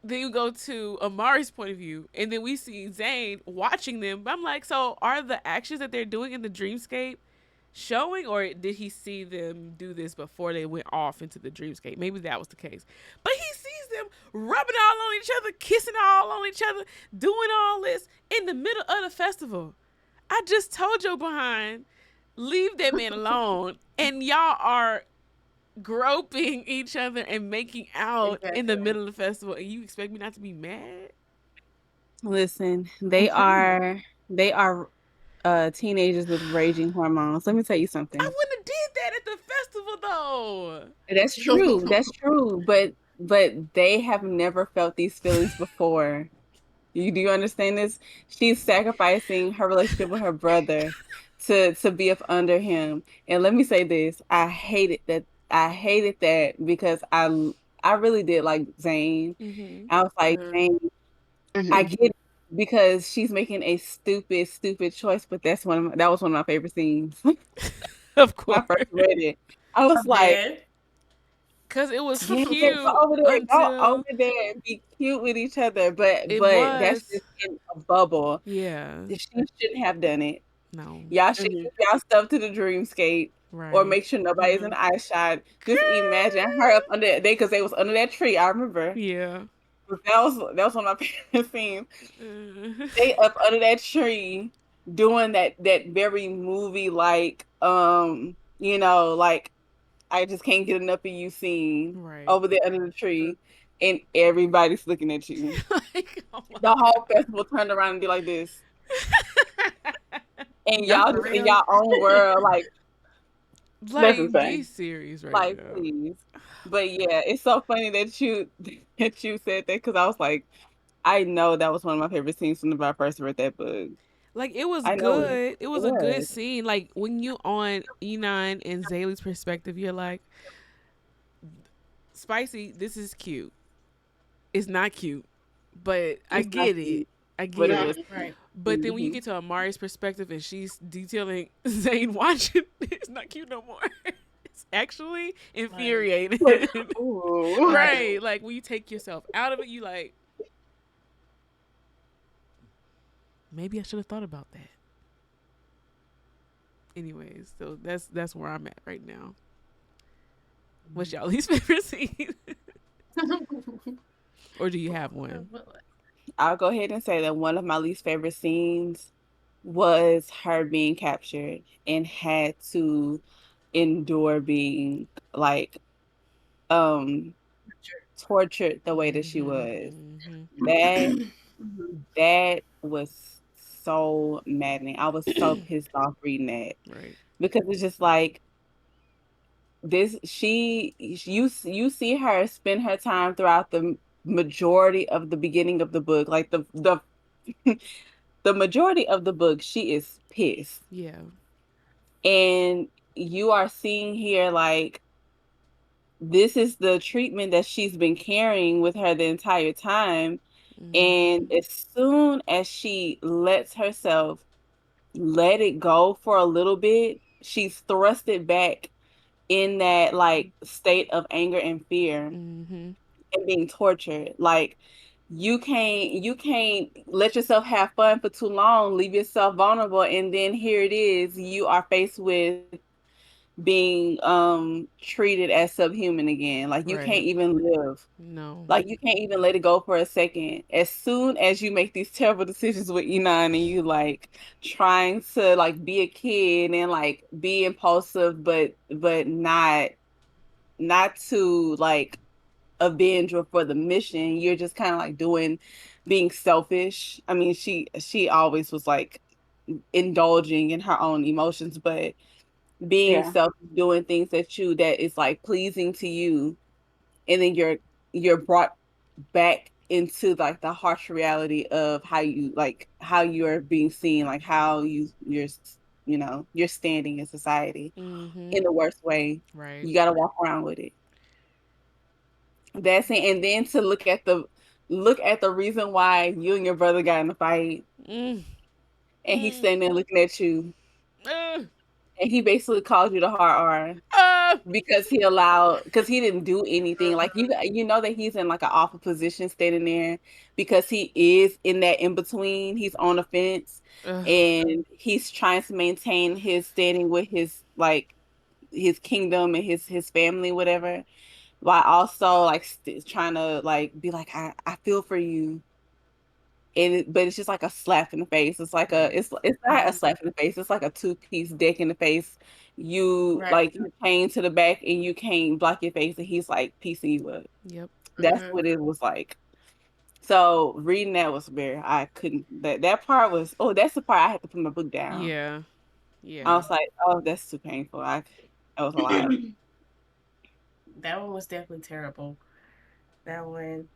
then you go to Amari's point of view, and then we see Zane watching them. But I'm like, so are the actions that they're doing in the dreamscape showing, or did he see them do this before they went off into the dreamscape? Maybe that was the case. But he sees them rubbing all on each other, kissing all on each other, doing all this in the middle of the festival. I just told your behind, leave that man alone. And y'all are groping each other and making out in the middle of the festival, and you expect me not to be mad? Listen, they are teenagers with raging hormones. Let me tell you something. I wouldn't have did that at the festival though. That's true. That's true. But they have never felt these feelings before. Do you understand this? She's sacrificing her relationship with her brother to be up under him. And let me say this: I hated that. I hated that because I really did like Zane. I was like, Zane, I get it because she's making a stupid choice, but that was one of my favorite scenes. Of course. When I first read it, I was like, Cause it was Yeah, cute go until over there and be cute with each other. it But that's was. just in a bubble. Yeah. She shouldn't have done it. No. Y'all should Mhm. keep y'all stuff to the dreamscape or Right. make sure nobody's in Mhm. the eye shot. Just imagine her up under because they was under that tree. I remember. Yeah. That was one of my favorite scenes. Uh, They up under that tree doing that very movie like like I just can't get enough of you scene right. over there under the tree and everybody's looking at you. Like, oh my The whole festival turned around and be like this. And No, y'all for just in real. y'all own world, That's like, be insane. serious right now. please. But yeah, it's so funny that you that you said that because I was like, I know that was one of my favorite scenes from the I first read that book. Like it was I know it. good. It It was a good was. scene. Like when you on Inan and Zélie's perspective, you're like, spicy. This is cute. It's not cute, but I It's not get it. cute, I but get it it. was. Right. But then when you Mhm. get to Amari's perspective and she's detailing Zane watching, it's not cute no more. It's actually Like, infuriating. Like, ooh. right. Right. Like when you take yourself out of it, you like, maybe I should have thought about that. Anyways, so that's where I'm at right now. What's y'all least favorite scene? Or do you have one? I'll go ahead and say that one of my least favorite scenes was her being captured and had to endure being like um tortured the way that she Mm-hmm. was. Mm-hmm. That Mhm. that was so maddening. I was so pissed off reading that Right. because it's just like this you see her spend her time throughout the majority of the beginning of the book like the the majority of the book she is pissed Yeah. and you are seeing here like this is the treatment that she's been carrying with her the entire time. And Mm-hmm. as soon as she lets herself let it go for a little bit, she's thrusted back in that like state of anger and fear Mm-hmm. and being tortured. Like you can't let yourself have fun for too long, leave yourself vulnerable, and then here it is, you are faced with being treated as subhuman again. Like you can't Right. even live. No. Like you can't even let it go for a second. As soon as you make these terrible decisions with Inan and you like trying to like be a kid and like be impulsive but not to like avenge or for the mission, you're just kind of like doing being selfish. I mean, she always was like indulging in her own emotions, but being Yeah. selfish, doing things that is like pleasing to you, and then you're brought back into like the harsh reality of how you're being seen, like how you're standing in society Mm-hmm. in the worst way. Right. You got to walk around with it. That's it. And then to look at the reason why you and your brother got in a fight, Mm. and he's Mm. standing there looking at you, Uh, and he basically called you the hard R uh, because he didn't do anything. Like you know that he's in like an awful position standing there because he is in that in between. He's on the fence uh, and he's trying to maintain his standing with his kingdom and his family, whatever, while also like trying to like be like I feel for you. But it's just like a slap in the face. It's like right. it's not a Mhm. slap in the face. It's like a two-piece deck in the face. You Right. like you're chained to the back and you can't block your face, and he's like piecing you up. Yep. That's Mhm. what it was like. So reading that was very I couldn't that part was that's the part I had to put my book down. Yeah. I Yeah. was like, oh, that's too painful. That was a lot. That one was definitely terrible. That one.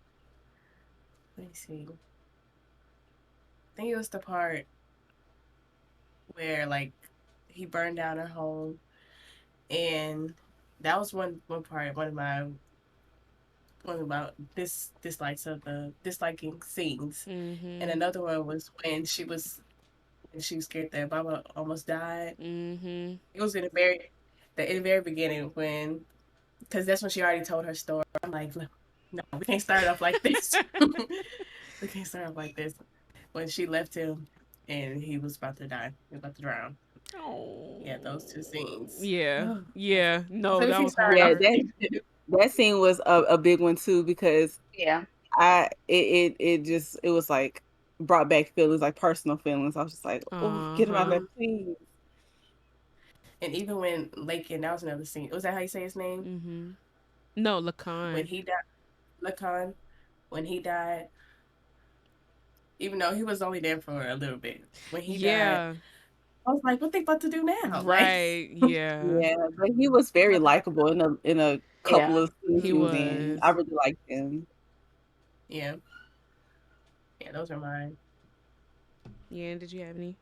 Let me see. I think it was the part where like he burned down her home, and that was one part. One of my dislikes of the disliking scenes, and Mm-hmm. another one was when she was scared that Baba almost died. Mm-hmm. It was in the very beginning when because that's when she already told her story. I'm like, no, we can't start off like this. We can't start off like this. When she left him and he was about to die, he was about to drown. Yeah, those two Oh, scenes. yeah, Oh, yeah. so No, we that can was start Yeah, off. hard. that scene was a big one too because Yeah. it just it was like brought back feelings like personal feelings. I was just like, oh, get him out of Uh-huh. there, please. And even when Lakin, that was another scene. Was that how you say his name? Mm-hmm. No, When Lacan. he died, Lakan, when he died, even though he was only there for a little bit, when he died, Yeah. I was like, what they about to do now? Like, Right. Yeah. Yeah, but he was very about to have likable in a couple Yeah. of scenes He he was in. was. I really liked him. yeah, yeah, those are mine. Yeah. And did you have any?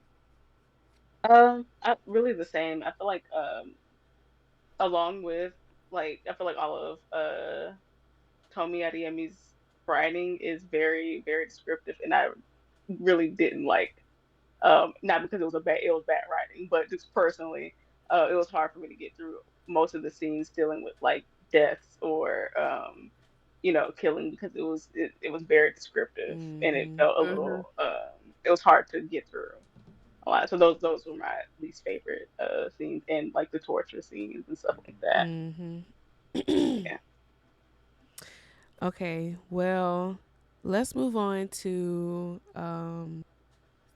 Really the same. I feel like along with like I feel like all of Tomi Adeyemi's writing is very very descriptive, and I really didn't like not because it was bad writing, but just personally, it was hard for me to get through most of the scenes dealing with like deaths or killing because it was very descriptive and it Mm-hmm. felt a Mm-hmm. little it was hard to get through a lot. So those were my least favorite scenes and like the torture scenes and stuff like that. Mm-hmm. Yeah. Okay. Well, let's move on to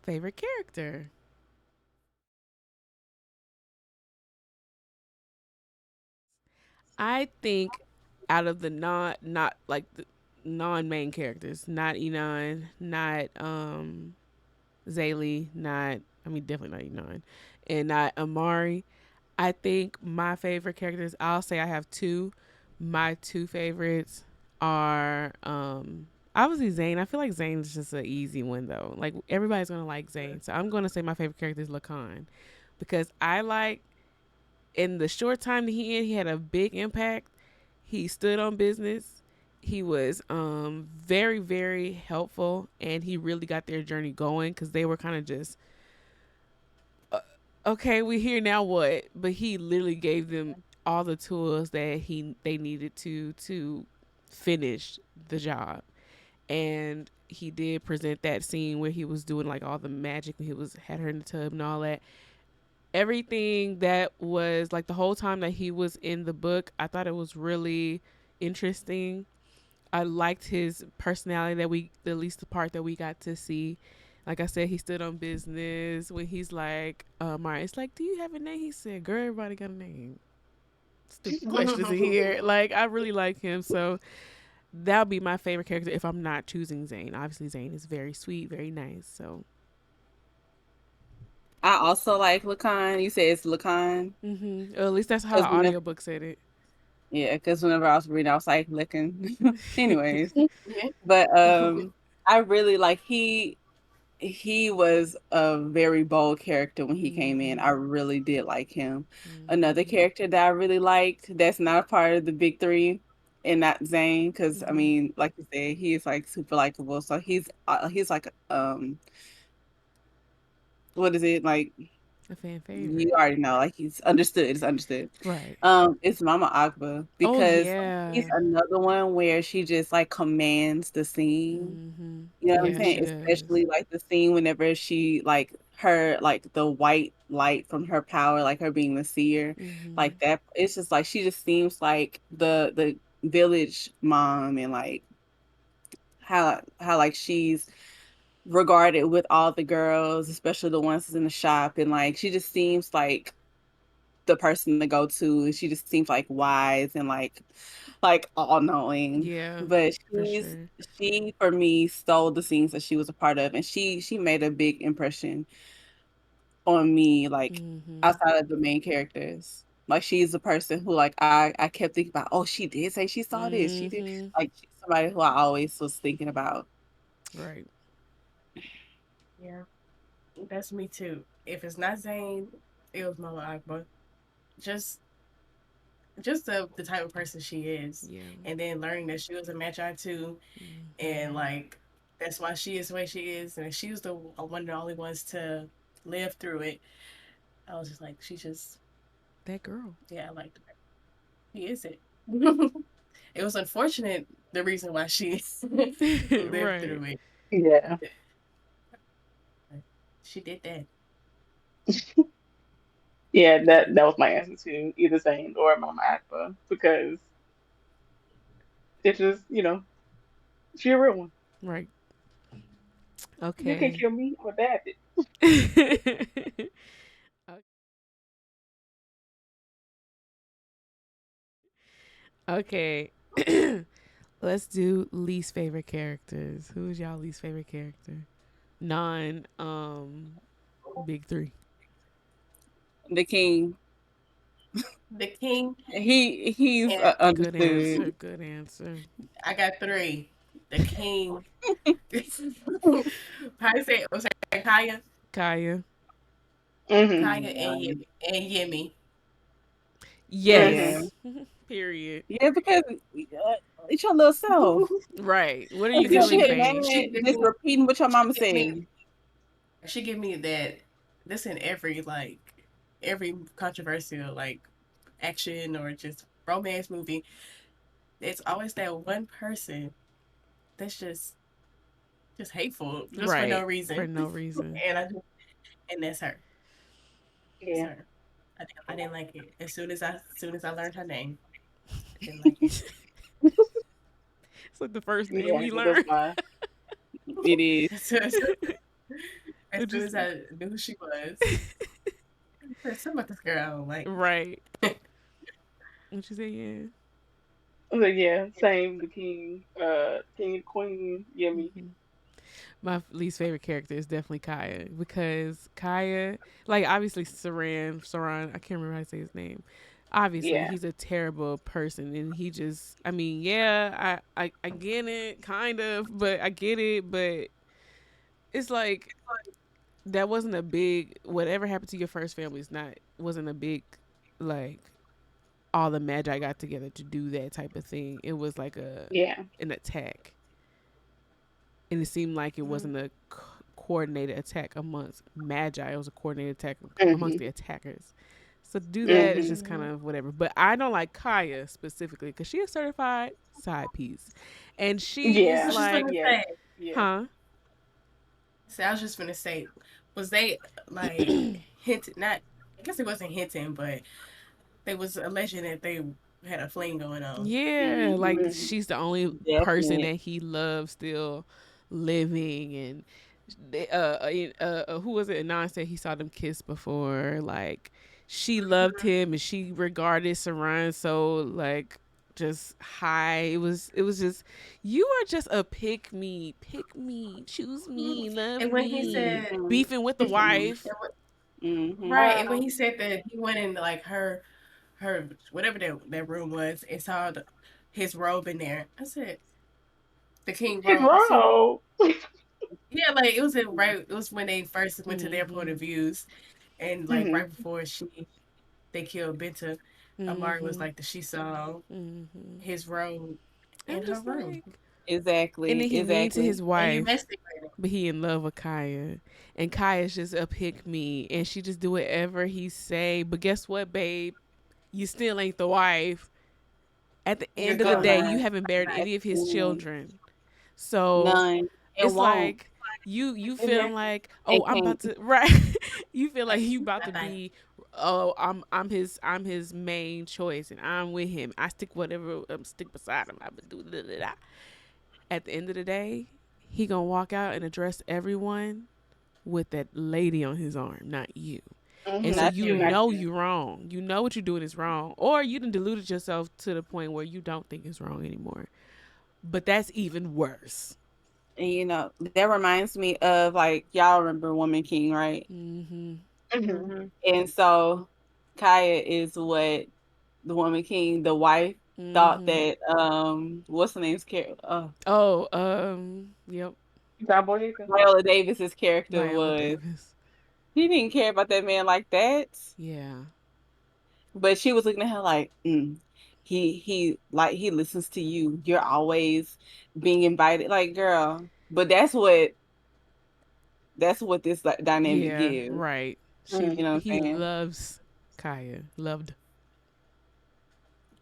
favorite character. I think out of the not like the non-main characters, not Inan, not Zelie, not I mean definitely not Inan, and not Amari. I think my favorite characters. I'll say I have two. My two favorites are obviously Zane. I feel like Zane is just an easy one though. Like everybody's gonna like Zane, so I'm gonna say my favorite character is Lacan because I like in the short time that he had a big impact. He stood on business. He was very very helpful, and he really got their journey going because they were kind of just okay, we here now what? But he literally gave them all the tools that they needed to finish the job. And he did present that scene where he was doing like all the magic when he was had her in the tub and all that. Everything that was like the whole time that he was in the book, I thought it was really interesting. I liked his personality that we, at least the part that we got to see. Like I said, he stood on business when he's like, Mari, it's like, do you have a name? He said, girl, everybody got a name. Stupid questions in here. Like, I really like him. So that'll be my favorite character if I'm not choosing Zane. Obviously, Zane is very sweet, very nice. So, I also like Lacan. You say it's Lacan or at least that's how because the audiobook said it. yeah, because whenever I was reading, I was like licking. Anyways, Yeah. but I really like he was a very bold character when he came in. I really did like him. Another character that I really liked that's not a part of the big three and not Zane, because I mean, like you said, he is like super likable. So he's like what is it like? A fan You favorite. already know, like he's understood. It's understood. Right. It's Mama Agba Oh, because she's yeah. another one where she just like commands the scene. You know what I'm Yeah, she saying? does. Especially like the scene whenever she like her like the white light from her power, like her being the seer, like that. It's just like she just seems like the village mom and like how like she's regarded with all the girls, especially the ones in the shop, and like she just seems like the person to go to. And she just seems like wise and like all knowing. Yeah, But for sure. she for me stole the scenes that she was a part of, and she made a big impression on me, like outside of the main characters. Like she's the person who like I kept thinking about, oh, she did say she saw this. She did like she's somebody who I always was thinking about. Right. Yeah, that's me too. If it's not Zane, it was Mama Akbar. Just just the type of person she is. Yeah. And then learning that she was a Magi too, and like that's why she is the way she is, and she was the one of the only ones to live through it. I was just like, she just That girl. yeah, I liked her. He is it. It was unfortunate the reason why she lived Right. through it. Yeah. She did that. Yeah, that was my answer too. Either Zane or Mama Akba because it's just, she a real one. Right. You can Okay. kill me or that. Okay. Let's do least favorite characters. Who's y'all least favorite character? Non big three. The king. The king He's and Good understood. answer. Good answer. I got three. The king. How do you say it? Was it Kaya? Kaya. Mhm. Kaya and Yemi. And Yemi. Yeah. Mhm. Yes. Period. Yeah, because it's your little self. Right. What are you If you Because doing, get babe? mad, just repeating what your mama she give me said. she give me that this in every every controversial action or just romance movie. It's always that one person that's just hateful just for no Right. For reason. no reason. and I just, and that's her. It's Yeah. her. I didn't like it. As soon as I learned her name, I didn't like it. It's like the first name Yeah, we because that's learned. my. It is. As soon as, as It soon just as I knew who she was, I said, something about this girl I don't like. right. What you say? Yeah. But yeah, same. The king, king and queen. Yummy. Hmm. My least favorite character is definitely Kaya because Kaya, like obviously Saran, I can't remember how to say his name. Obviously, Yeah. he's a terrible person, and he just, I mean, yeah, I get it, kind of, but I get it, but it's like that wasn't a big whatever happened to your first family is not wasn't a big like all the magi got together to do that type of thing. It was like Yeah. an attack, and it seemed like it Mhm. wasn't a coordinated attack amongst magi. It was a coordinated attack amongst Mhm. the attackers. So to do that is Mhm. just kind Mhm. of whatever. But I don't like Kaya specifically because she is certified side piece, and she I is was Yeah. just like, gonna Yes. say. Yes. huh? So I was just gonna say, was they like hinted? Not, I guess it wasn't hinting, but they was alleging that they had a fling going on. Yeah, like Mhm. she's the only person Definite. that he loves still living, and who was it? Inan said he saw them kiss before. Like she loved him, and she regarded Saran so like just high. It was just you are just a pick me, choose Mhm. me, love And when he me, said, Mm-hmm. beefing with the wife. Mm-hmm. right, and when he said that he went in like her whatever that room was and saw his robe in there, I said the king His robe. I said, role. yeah, like it was it was when they first went to their point Mhm. of views, and like Mhm. right before they killed Benta, Amari was Mhm. like that she saw Mhm. his robe in I'm her just room, like, and Exactly. then he mean to Exactly. his and you wife, messed it with him. but he in love with Kaya, and Kaya's just a pick me, and she just do whatever he say. But guess what, babe? You still ain't the wife. At the You're end of the Still day, gone. you not. haven't buried At any of his the end. children. So None. It it's won't. like you feeling Exactly. like, It oh, I'm can't. about to right. You feel like Like you about bye to bye. be, oh, I'm his main choice, and I'm with him. I stick whatever stick beside him. I would do da, da, da. At the end of the day, he gonna walk out and address everyone with that lady on his arm, not you. And so Mhm. Not you you. Not know you. you wrong. You know what you're doing is wrong, or you done deluded yourself to the point where you don't think it's wrong anymore. But that's even worse. And that reminds me of like y'all remember Woman King, right? Mm-hmm. Mhm. Mm-hmm. And so Kaya is what the Woman King, the wife, thought Mm-hmm. that what's the name's character? Oh, yep. Cowboy Hicker. Viola Davis's character Viola was. Davis. He didn't care about that man like that. Yeah. But she was looking at her like, he listens to you. You're always being invited. Like, girl. But that's what this like, dynamic Yeah. gives. Right. Mhm. You know what He I'm saying? loves Kaya. Loved.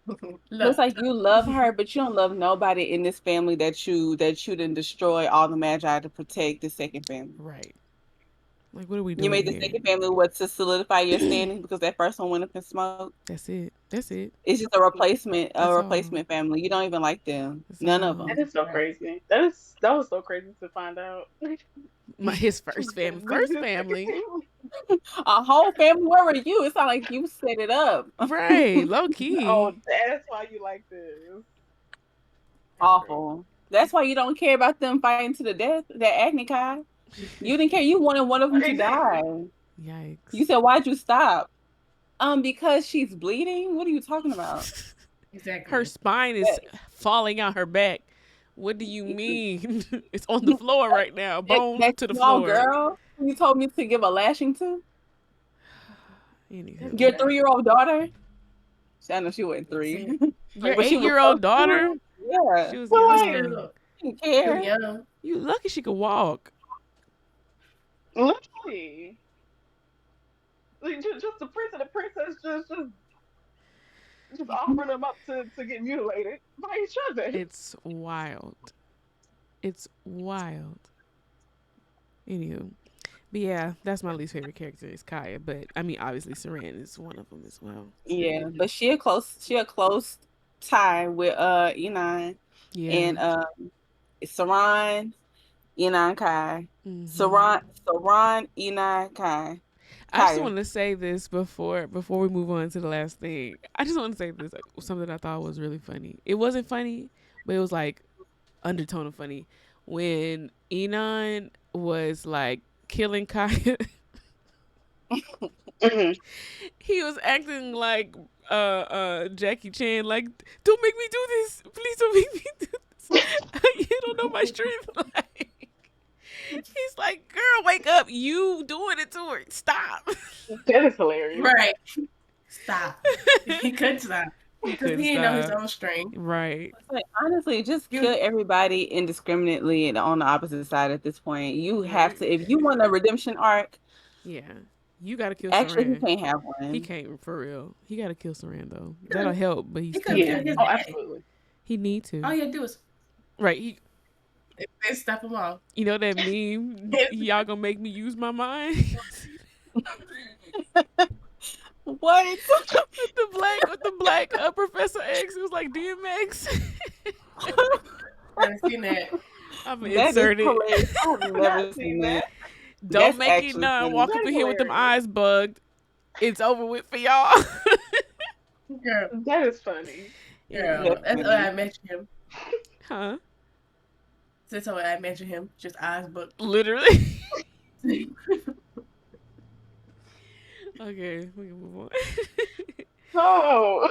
Looks Look, like you love her, but you don't love nobody in this family that you didn't destroy all the magi to protect the second family. Right. Like, what are we You doing made the here? second family what to solidify your standing because that first one went up in smoke. That's it. That's it. It's just a That's all. replacement family. You don't even like them. That's None of all. That them. is so right. crazy. That was so crazy to find out. His first family. First This second family. family. A whole family. Where were you? It's not like you set it up. Right. Low key. Oh, that's why you like this. That's crazy. Awful. That's why you don't care about them fighting to the death. That acne Kai. You didn't care. You wanted one of them to die. Exactly. You Yikes. said, "Why'd you stop?" Because she's bleeding. What are you talking about? Her Exactly. spine is That, falling out her back. What do you mean? It's on the floor right now. Bone that to the small floor. girl you told me to give a lashing to. That's Anywho. Your bad. 3-year-old daughter. I know she wasn't That's 3, it. Your Like, but she was 8-year-old close daughter? to it. Yeah, She was But what's wait, young. your she didn't still care. young? You lucky she could walk. literally, like, just the prince and the princess just offering them up to get mutilated by each other. It's wild. It's wild. Anywho. But yeah, that's my least favorite character is Kaya. But I mean, obviously, Saran is one of them as well. Yeah, but she a close tie with Inan Yeah. and Saran, Inan Kai. Hmm. Saran, Inan Kai. I just Kaya. want to say this before we move on to the last thing. I just want to say this something I thought was really funny. It wasn't funny, but it was like undertone of funny when Enon was like killing Kaya. Hmm. He was acting like Jackie Chan, like, don't make me do this, please don't make me do this. You don't know my strength. Like, he's like, girl, wake up, you doing it to her, stop. That is hilarious. Right. Stop. He couldn't stop He because couldn't he didn't know his stop. own strength. Right. Like, honestly, just He was, kill everybody indiscriminately and on the opposite side at this point. You have Right. to, if you want a redemption arc, Yeah. You gotta kill actually, he Saran. can't have He one. can't for real. He gotta kill Saran though. That'll help, but he he still could have Yeah. killed his can't. Oh, dad. absolutely. He need to. All you had to do was Right. stop him off. You know that meme? Y'all gonna make me use my mind? What? With the black Professor X. It was like DMX. I haven't seen that. I'm gonna That is insert it. hilarious. I've never Not seen seen that. that. Don't That's make it actually none. funny. Walk up That in is here with them hilarious. eyes bugged. It's over with for y'all. Girl, That is funny. girl, That's that's how funny. I mentioned him. Huh? That's how I mentioned him. Just eyes booked. Literally. Okay, we can move on. Oh.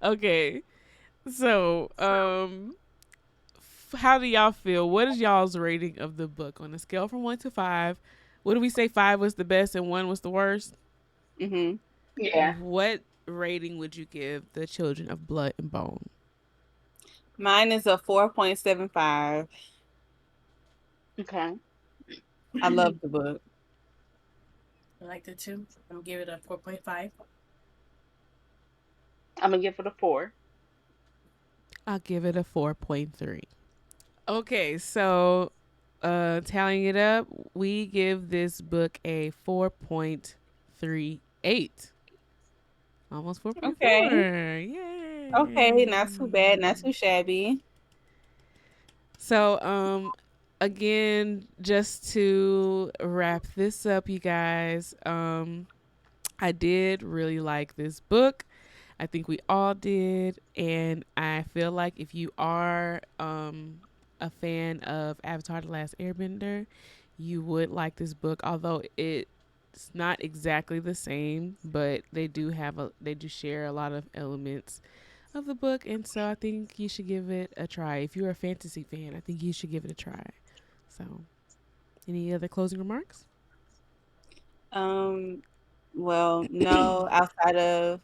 Okay. So, how do y'all feel? What is y'all's rating of the book on a scale from 1 to 5? What do we say? 5 was the best and 1 was the worst. Hmm. Yeah. What rating would you give The Children of Blood and Bone? Mine is a 4.75. Okay. I love the book. I liked it too. I'm gonna give it a 4.5. I'm gonna give it a 4. I'll give it a 4.3. Okay, so tallying it up, we give this book a 4.38. Almost 4.4. Okay. Yay. Okay, not too bad, not too shabby. So, again, just to wrap this up, you guys, I did really like this book. I think we all did, and I feel like if you are a fan of Avatar: The Last Airbender, you would like this book. Although it's not exactly the same, but they do share a lot of elements of the book, and so I think you should give it a try. If you're a fantasy fan, I think you should give it a try. So, any other closing remarks? Um, well, no, outside of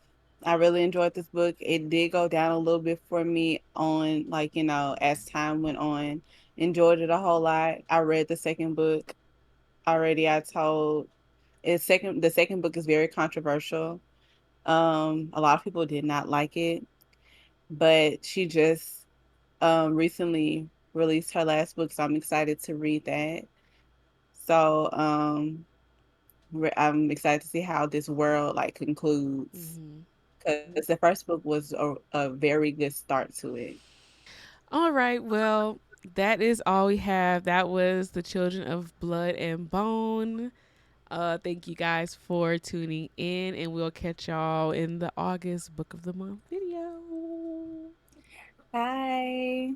I really enjoyed this book. It did go down a little bit for me on like, as time went on. Enjoyed it a whole lot. I read the second book. already. I told the second book is very controversial. A lot of people did not like it, but she just recently released her last book, so I'm excited to read that. So I'm excited to see how this world like concludes, Mm-hmm. because the first book was a very good start to it. All right. Well, that is all we have. That was The Children of Blood and Bone. Thank you guys for tuning in, and we'll catch y'all in the August Book of the Month video. Bye.